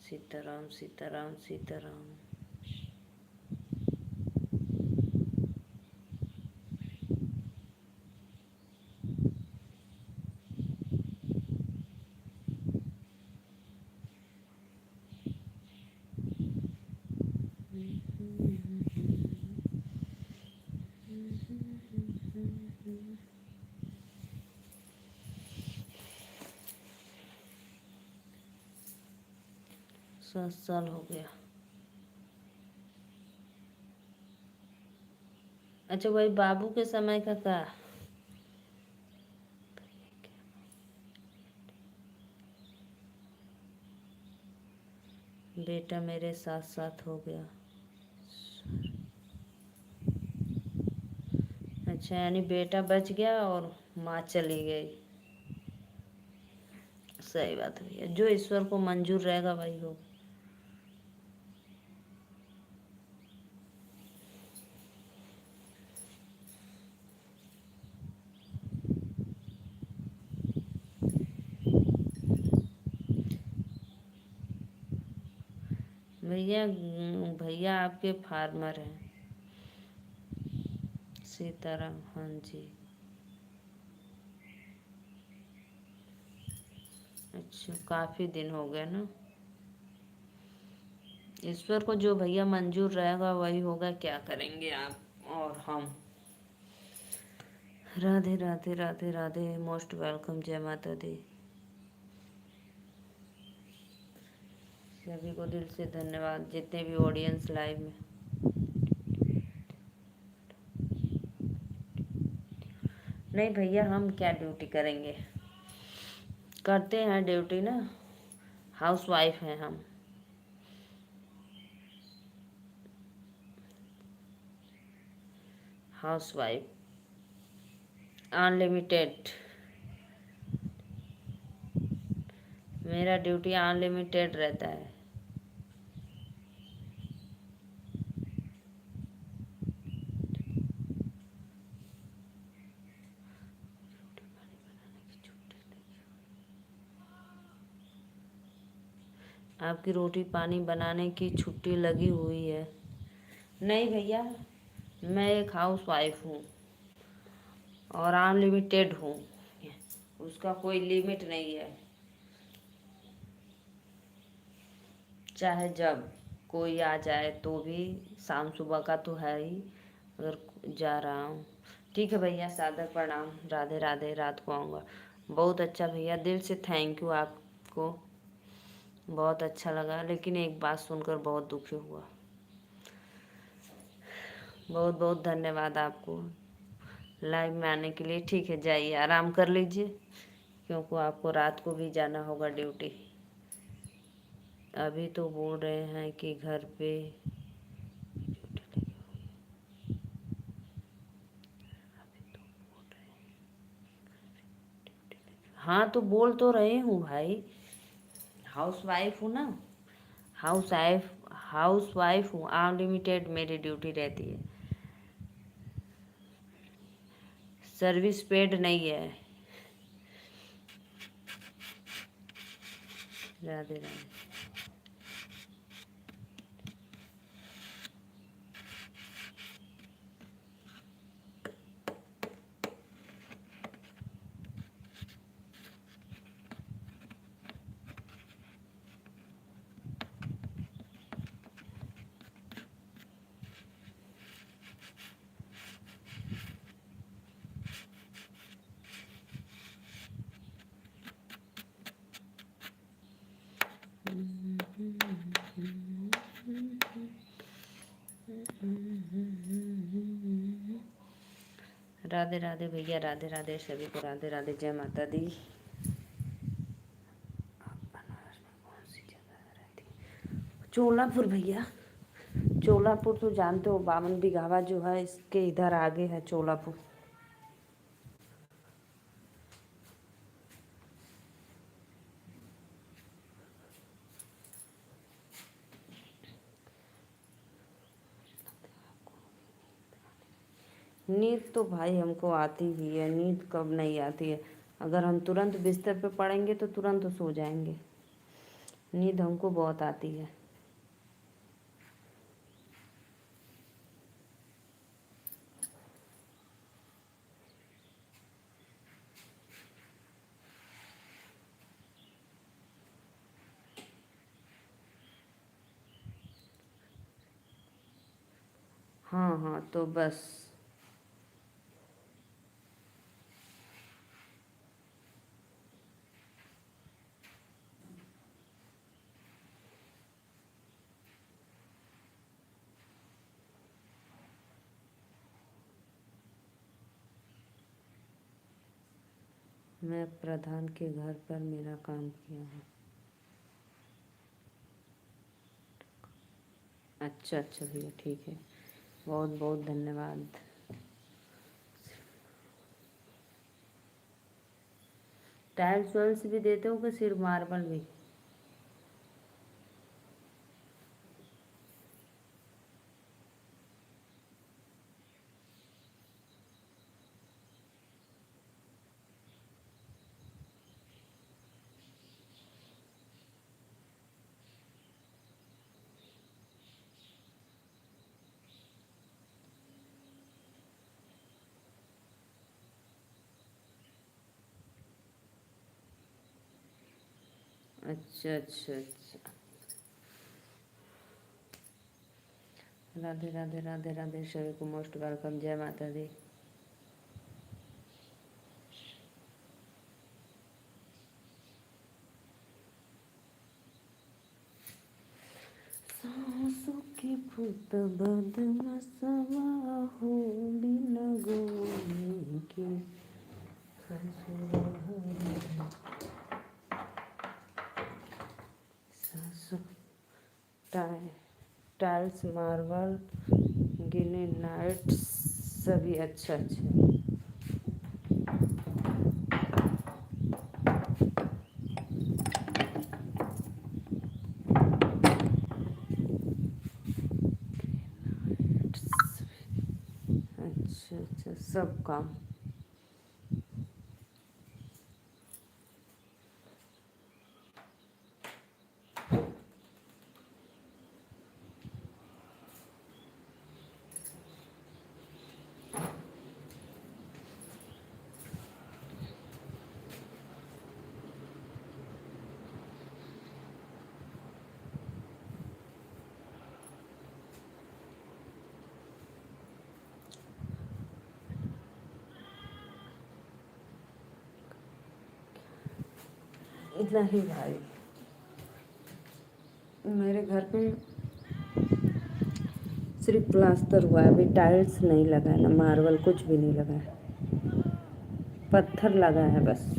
सीताराम सीताराम सीताराम। सात साल हो गया। अच्छा, वही बाबू के समय का क्या? बेटा मेरे साथ साथ हो गया। अच्छा, यानी बेटा बच गया और माँ चली गई। सही बात है भैया, जो ईश्वर को मंजूर रहेगा वही होगा। भैया भैया आपके फार्मर हैं। सीताराम, हाँ जी। अच्छा, काफ़ी दिन हो गए ना। ईश्वर को जो भैया मंजूर रहेगा वही होगा, क्या करेंगे आप और हम। Radhe Radhe Radhe Radhe, most welcome. जय माता दी। सभी को दिल से धन्यवाद, जितने भी ऑडियंस लाइव में। नहीं भैया, हम क्या ड्यूटी करेंगे, करते हैं ड्यूटी ना, हाउस वाइफ हैं हम। House wife unlimited. मेरा ड्यूटी अनलिमिटेड रहता है। आपकी रोटी पानी बनाने की छुट्टी लगी हुई है? नहीं भैया, मैं एक हाउस वाइफ हूँ और अनलिमिटेड हूँ, उसका कोई लिमिट नहीं है। चाहे जब कोई आ जाए तो भी, शाम सुबह का तो है ही, अगर जा रहा हूँ। ठीक है भैया, सादर प्रणाम। राधे राधे, रात को आऊँगा। बहुत अच्छा भैया, दिल से थैंक यू आपको, बहुत अच्छा लगा। लेकिन एक बात सुनकर बहुत दुखी हुआ। बहुत बहुत धन्यवाद आपको लाइव में आने के लिए। ठीक है, जाइए आराम कर लीजिए, क्योंकि आपको रात को भी जाना होगा ड्यूटी। अभी तो बोल रहे हैं कि घर पे हाँ, तो बोल तो रहे हूँ भाई, हाउस वाइफ हूँ ना। हाउस वाइफ हूँ, अनलिमिटेड मेरी ड्यूटी रहती है, सर्विस पेड नहीं है। राधे राधे। राधे राधे भैया, राधे राधे सभी को, राधे राधे, जय माता दी। बनारस में कौन सी जगह रहती है? चोलापुर भैया, चोलापुर तो जानते हो, 52 बिघावा जो है इसके इधर आगे है चोलापुर। नींद तो भाई हमको आती ही है, नींद कब नहीं आती है। अगर हम तुरंत बिस्तर पे पड़ेंगे तो तुरंत सो जाएंगे। नींद हमको बहुत आती है। हाँ हाँ, तो बस मैं प्रधान के घर पर मेरा काम किया हूँ। अच्छा अच्छा भैया, ठीक है, बहुत बहुत धन्यवाद। टाइल्स वाइल्स भी देते हो कि सिर्फ मार्बल भी? अच्छा अच्छा अच्छा। राधे राधे, राधे राधे सभी को, मोस्ट वेलकम, जय माता दी। सांसों की फुट बदमसवा हो, बिन गोली की सांसों। टाइल्स, मार्बल, ग्रेनाइट सभी अच्छा अच्छा। अच्छा अच्छा, सब काम। इतना ही भाई, मेरे घर पे सिर्फ प्लास्टर हुआ है, अभी टाइल्स नहीं लगा है, ना मार्बल, कुछ भी नहीं लगा है, पत्थर लगा है बस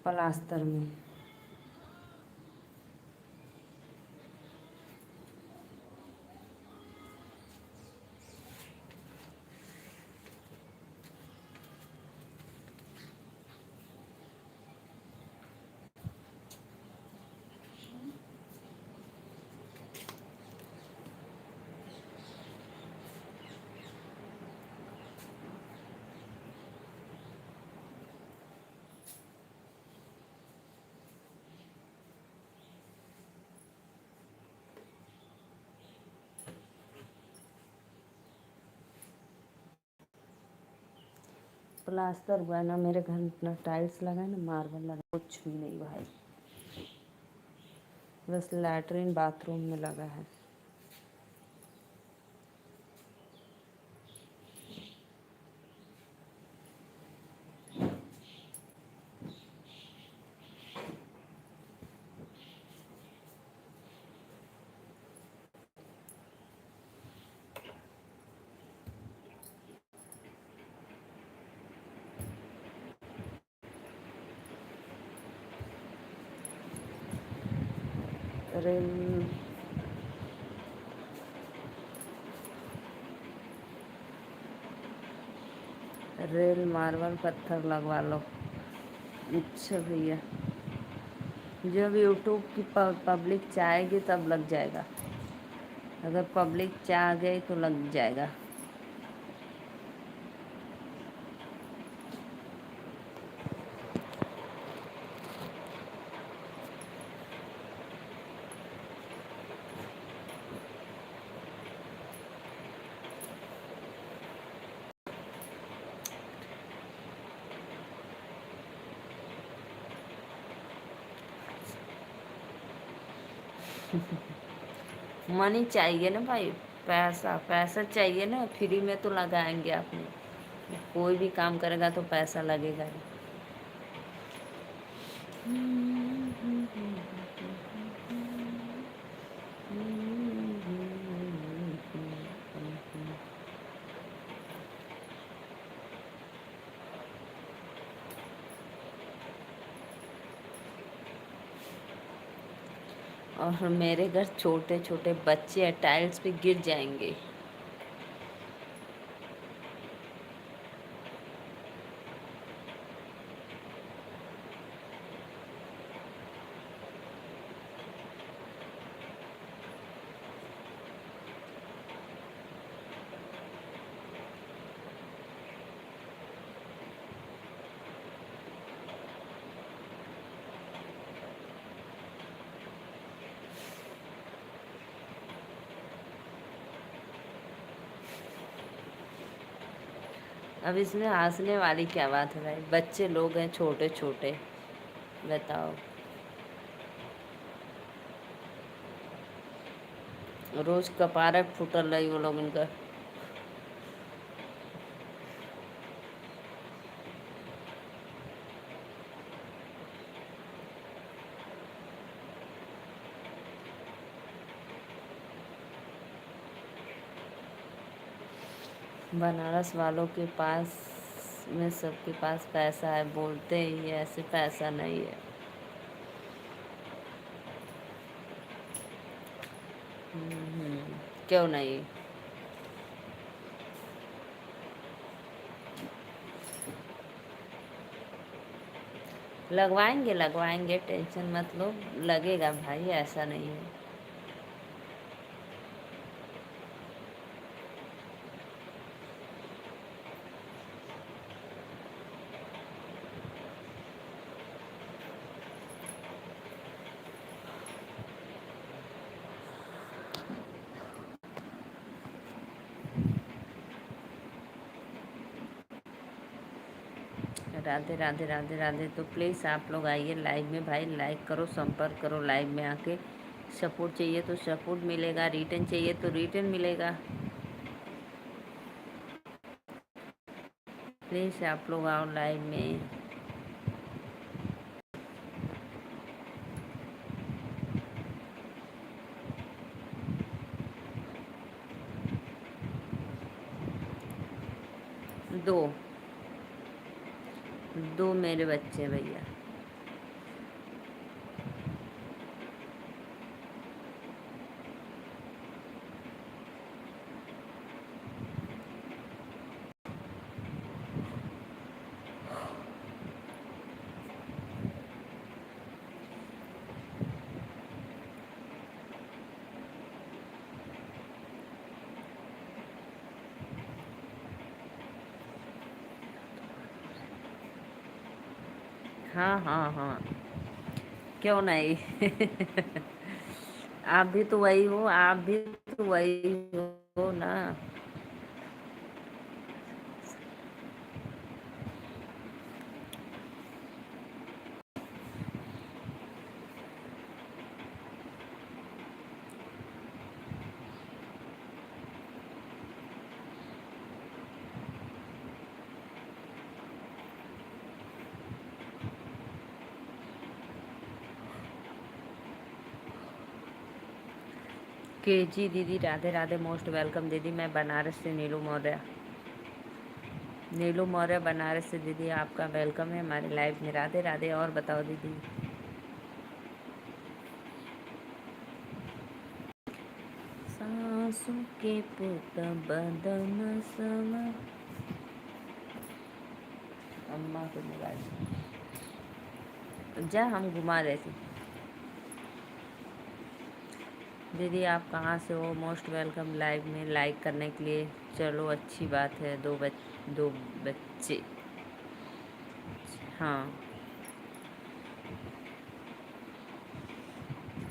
प्लास्टर में। प्लास्टर हुआ है ना मेरे घर में, ना टाइल्स लगा है ना मार्बल लगा, कुछ भी नहीं भाई, बस लैट्रिन बाथरूम में लगा है। रेल रेल मार्बल पत्थर लगवा लो। अच्छा भैया, जब यूट्यूब की पब्लिक चाहेगी तब लग जाएगा। अगर पब्लिक चाह गई तो लग जाएगा। मनी चाहिए ना भाई, पैसा पैसा चाहिए ना, फ्री में तो लगाएंगे आपने। कोई भी काम करेगा तो पैसा लगेगा ही। और मेरे घर छोटे छोटे बच्चे हैं, टाइल्स पे गिर जाएंगे। अब इसमें हंसने वाली क्या बात है भाई, बच्चे लोग हैं छोटे छोटे, बताओ। रोज कपारक फुटल रही वो लोग इनका। बनारस वालों के पास में सबके पास पैसा है, बोलते ही ऐसे पैसा नहीं है। क्यों नहीं? लगवाएंगे लगवाएंगे, टेंशन मत लो, लगेगा भाई, ऐसा नहीं है। राधे राधे राधे राधे। तो प्लीज़ आप लोग आइए लाइव में भाई, लाइक करो, संपर्क करो, लाइव में आके सपोर्ट चाहिए तो सपोर्ट मिलेगा, रिटर्न चाहिए तो रिटर्न मिलेगा। प्लीज़ आप लोग आओ लाइव में। दो दो मेरे बच्चे भैया। हाँ हाँ हाँ, क्यों नहीं। आप भी तो वही हो, आप भी तो वही हो ना। केजी दीदी राधे राधे, मोस्ट वेलकम दीदी। मैं बनारस से नीलू मौर्य, नीलू मौर्य बनारस से दीदी, आपका वेलकम है हमारे लाइव में। राधे राधे। और बताओ दीदी। आंसू के पुत बदन समा। अम्मा को मोबाइल जा, हम घुमा रहे थे। दीदी आप कहाँ से हो? मोस्ट वेलकम लाइव में लाइक करने के लिए। चलो अच्छी बात है। दो बच्चे। हाँ,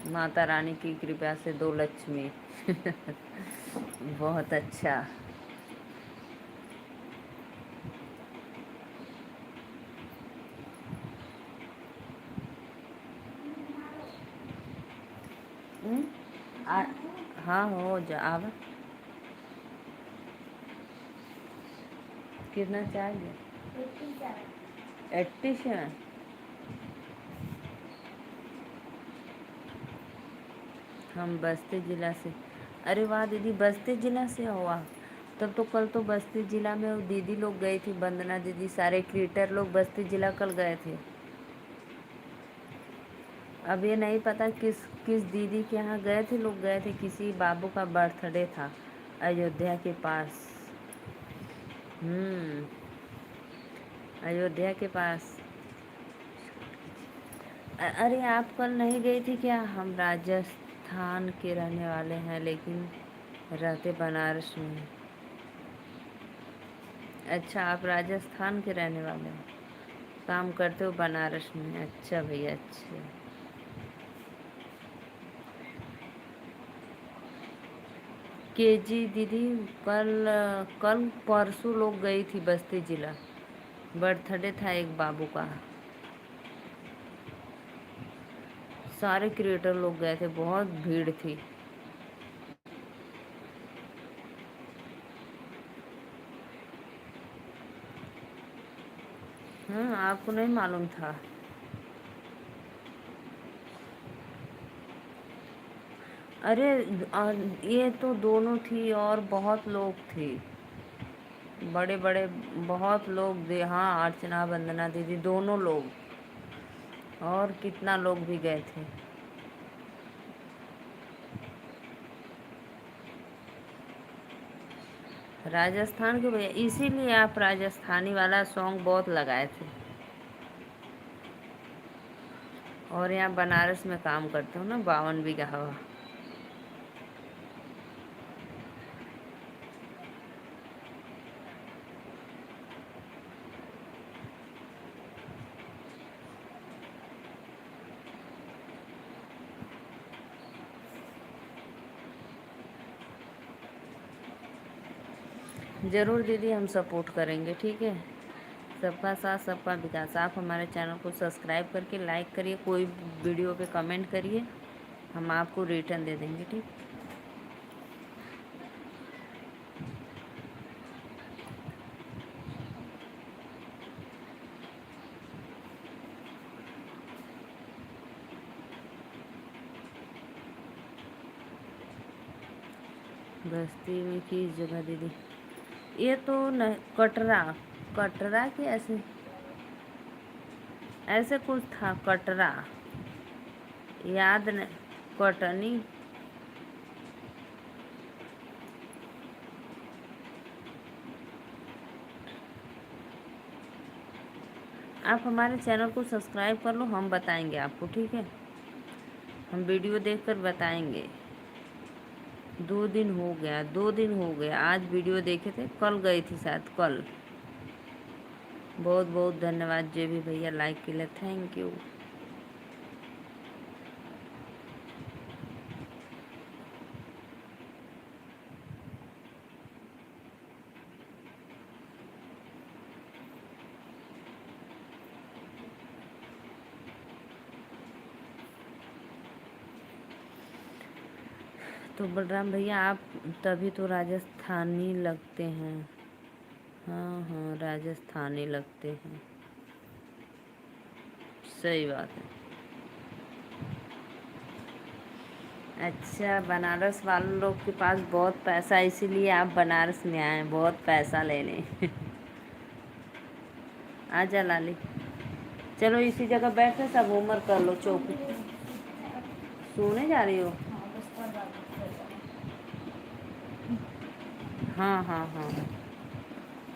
माता रानी की कृपा से 2 लक्ष्मी। बहुत अच्छा। हम्म? आ, हाँ हो जा आवा। कितना चाहिए? 87। हम बस्ती ज़िला से। अरे वाह दीदी, बस्ती ज़िला से हुआ। तब तो कल तो बस्ती ज़िला में वो दीदी लोग गई थी, वंदना दीदी, सारे क्रिएटर लोग बस्ती ज़िला कल गए थे। अब ये नहीं पता किस किस दीदी के यहाँ गए थे। लोग गए थे, किसी बाबू का बर्थडे था अयोध्या के पास। अयोध्या के पास। अरे आप कल नहीं गई थी क्या? हम राजस्थान के रहने वाले हैं लेकिन रहते बनारस में। अच्छा, आप राजस्थान के रहने वाले हो, काम करते हो बनारस में। अच्छा भैया, अच्छा। केजी दीदी कल कल परसों लोग गई थी बस्ती ज़िला। बर्थडे था एक बाबू का। सारे क्रिएटर लोग गए थे, बहुत भीड़ थी। आपको नहीं मालूम था? अरे ये तो दोनों थी और बहुत लोग थे, बड़े बड़े बहुत लोग थे। हाँ, अर्चना वंदना दीदी दोनों लोग, और कितना लोग भी गए थे। राजस्थान के भैया, इसीलिए आप राजस्थानी वाला सॉन्ग बहुत लगाए थे। और यहाँ बनारस में काम करते हो ना, 52 बीघा हवा। ज़रूर दीदी, हम सपोर्ट करेंगे, ठीक है। सबका साथ सबका विकास। आप हमारे चैनल को सब्सक्राइब करके लाइक करिए, कोई वीडियो पे कमेंट करिए, हम आपको रिटर्न दे देंगे, ठीक। बस्ती में किस जगह दीदी? ये तो न, कटरा। कटरा के ऐसे ऐसे कुछ था, कटरा। याद नहीं। कटनी। आप हमारे चैनल को सब्सक्राइब कर लो, हम बताएंगे आपको, ठीक है। हम वीडियो देखकर बताएंगे। 2 दिन हो गया, 2 दिन हो गया। आज वीडियो देखे थे, कल गई थी शायद, कल। बहुत बहुत धन्यवाद जे भी भैया लाइक के लिए, थैंक यू। तो बलराम भैया, आप तभी तो राजस्थानी लगते हैं। हाँ हाँ, राजस्थानी लगते हैं, सही बात है। अच्छा, बनारस वाले लोग के पास बहुत पैसा है, इसीलिए आप बनारस में आए हैं बहुत पैसा लेने। आजा लाली, चलो इसी जगह बैठ के सब होमवर्क कर लो। चौकी सोने जा रही हो? हाँ हाँ हाँ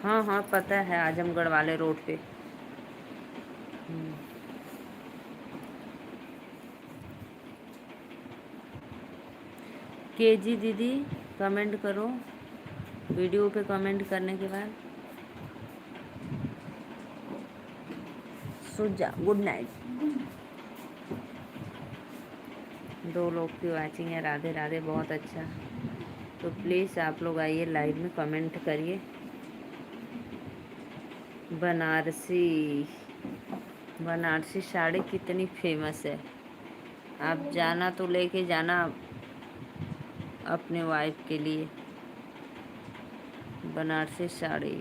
हाँ हाँ, पता है, आजमगढ़ वाले रोड पे। केजी दीदी, कमेंट करो वीडियो पे, कमेंट करने के बाद सो जा, गुड नाइट। 2 लोग की वाचिंग है, राधे राधे, बहुत अच्छा। तो प्लीज़ आप लोग आइए लाइव में, कमेंट करिए। बनारसी, बनारसी साड़ी कितनी फेमस है, आप जाना तो लेके जाना अपने वाइफ के लिए बनारसी साड़ी।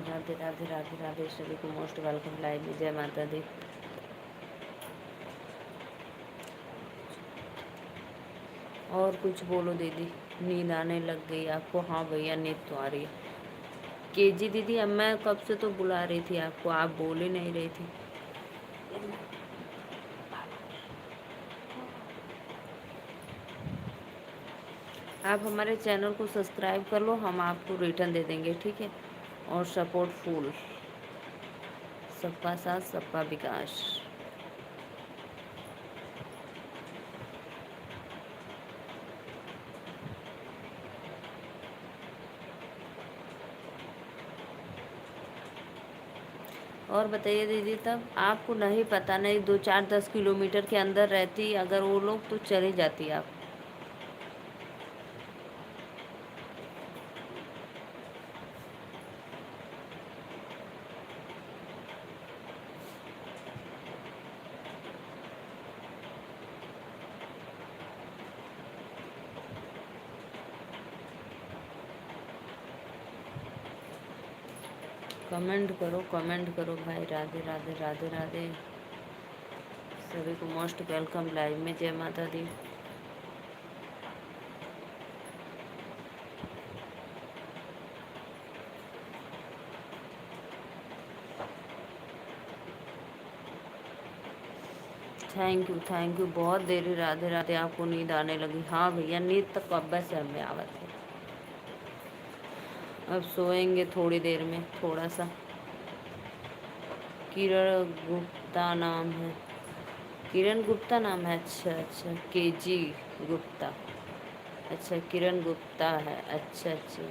राधे राधे राधे राधे, सभी को मोस्ट वेलकम लाइव में। जय माता दी। और कुछ बोलो दीदी, नींद आने लग गई आपको? हाँ भैया, नींद तो आ रही है। केजी दीदी, अब मैं कब से तो बुला रही थी आपको, आप बोल ही नहीं रही थी। आप हमारे चैनल को सब्सक्राइब कर लो, हम आपको रिटर्न दे देंगे, ठीक है। और सपोर्ट फुल, सबका साथ सबका विकास। और बताइए दीदी, तब आपको नहीं पता, नहीं 2-4-10 किलोमीटर के अंदर रहती अगर वो लोग, तो चली जाती आप। कमेंट करो, कमेंट करो भाई। राधे राधे राधे राधे, सभी को मोस्ट वेलकम लाइव में। जय माता दी। थैंक यू, बहुत देरी। राधे राधे, आपको नींद आने लगी? हाँ भैया, नींद तो कब से हमें आवत है। अब सोएंगे थोड़ी देर में, थोड़ा सा। किरण गुप्ता नाम है, किरण गुप्ता नाम है। अच्छा अच्छा, केजी गुप्ता। अच्छा, किरण गुप्ता है। अच्छा अच्छा।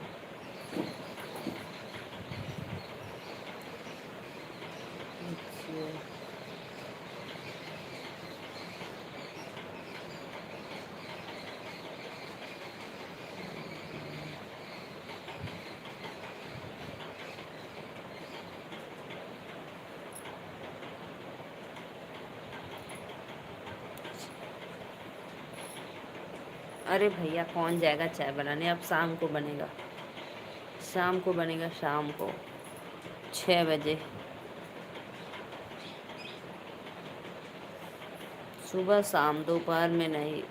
अच्छा, अरे भैया, कौन जाएगा चाय बनाने? अब शाम को बनेगा, शाम को बनेगा, शाम को 6 बजे। सुबह शाम, दोपहर में नहीं।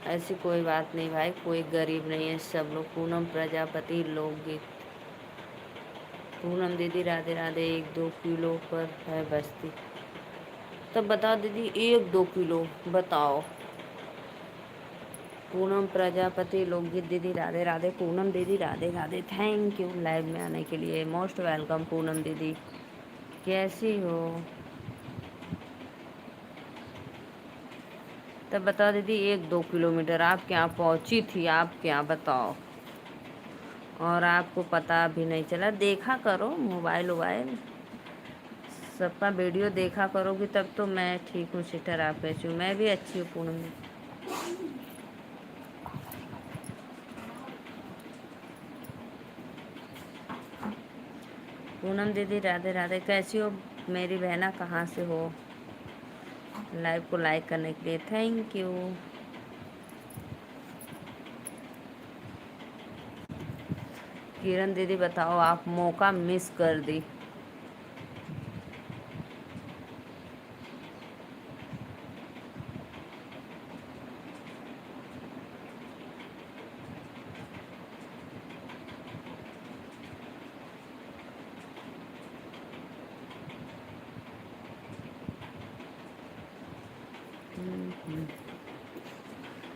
ऐसी कोई बात नहीं भाई, कोई गरीब नहीं है, सब लोग। पूनम प्रजापति, लोकगीत। पूनम दीदी, राधे राधे। 1-2 किलो पर है बस्ती। तब बताओ दीदी, 1-2 किलो बताओ। पूनम प्रजापति लोकगीत दीदी राधे राधे। पूनम दीदी Radhe Radhe, thank you live में आने के लिए, मोस्ट वेलकम पूनम दीदी। कैसी हो? तब बताओ दीदी, 1-2 किलोमीटर आप क्या पहुंची थी, आप क्या बताओ? और आपको पता भी नहीं चला? देखा करो मोबाइल वोबाइल, सबका वीडियो देखा करोगी तब तो। मैं ठीक हूँ सिस्टर, आप कैसी हूँ? मैं भी अच्छी हूँ पूनम दीदी। पूनम दीदी राधे राधे, कैसी हो मेरी बहना? कहाँ से हो? लाइव को लाइक करने के लिए थैंक यू। किरण दीदी बताओ, आप मौका मिस कर दी।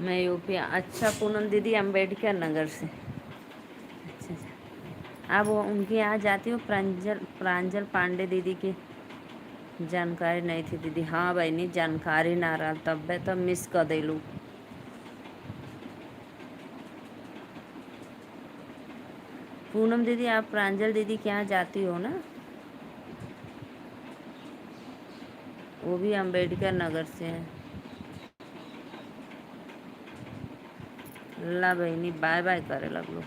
मैं यूपी। अच्छा पूनम दीदी, अम्बेडकर नगर से। अच्छा अच्छा, आप उनके यहाँ जाती हो? प्रांजल प्रांजल पांडे दीदी की जानकारी नहीं थी दीदी। हाँ बहनी, जानकारी ना रहा तब तो मिस कर दिलू। पूनम दीदी, आप प्रांजल दीदी के यहाँ जाती हो ना? वो भी अम्बेडकर नगर से हैं। ला बहनी, बाय बाय करे लगलो।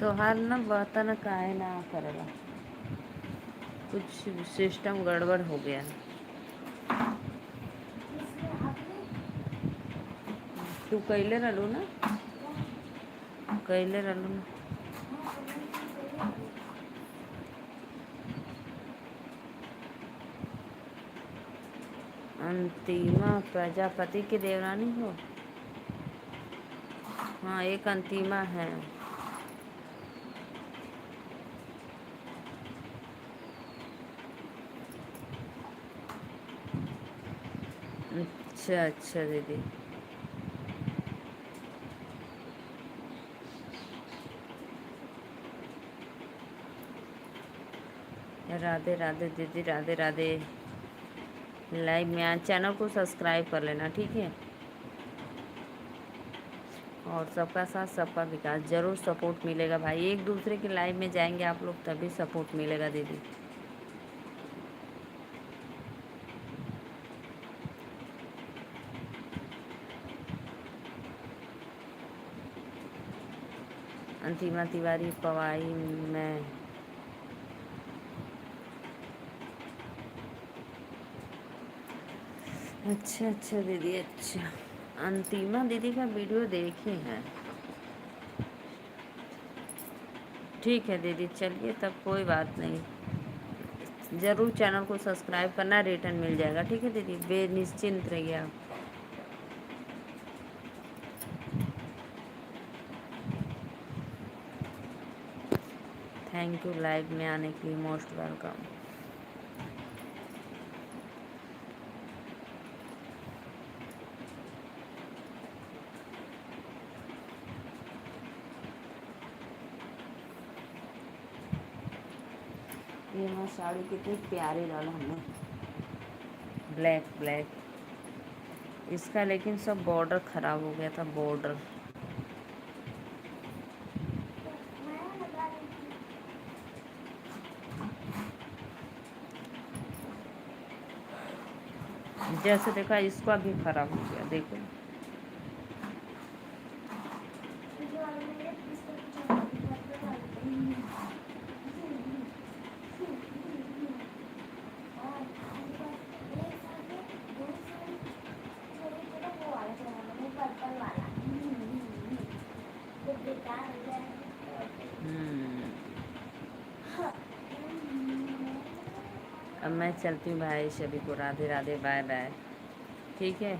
तो हाल ना बर्तन काहे ना करेला, कुछ सिस्टम गड़बड़ हो गया है। तू कैले रहलू ना, कैले रहलू ना। अंतिमा प्रजापति की देवरानी हो? हाँ, एक अंतिमा है। अच्छा अच्छा दीदी। राधे राधे दीदी, राधे राधे। लाइव में आज चैनल को सब्सक्राइब कर लेना, ठीक है? और सबका साथ सबका विकास, ज़रूर सपोर्ट मिलेगा भाई। एक दूसरे के लाइव में जाएंगे आप लोग तभी सपोर्ट मिलेगा दीदी। अंतिमा तिवारी पवाई में। अच्छा अच्छा दीदी, अच्छा। अंतिमा दीदी का वीडियो देखे हैं। ठीक है दीदी, चलिए तब कोई बात नहीं। ज़रूर चैनल को सब्सक्राइब करना, रिटर्न मिल जाएगा, ठीक है दीदी? बेनिश्चिंत रहिए आप। थैंक यू लाइव में आने के लिए, मोस्ट वेलकम। ये मैं साड़ी कितनी प्यारी डाला हमने, ब्लैक ब्लैक। इसका लेकिन सब बॉर्डर ख़राब हो गया था, बॉर्डर। जैसे देखा, इसका भी ख़राब हो गया, देखो। अब मैं चलती हूँ भाई, सभी को राधे राधे, बाय बाय, ठीक है?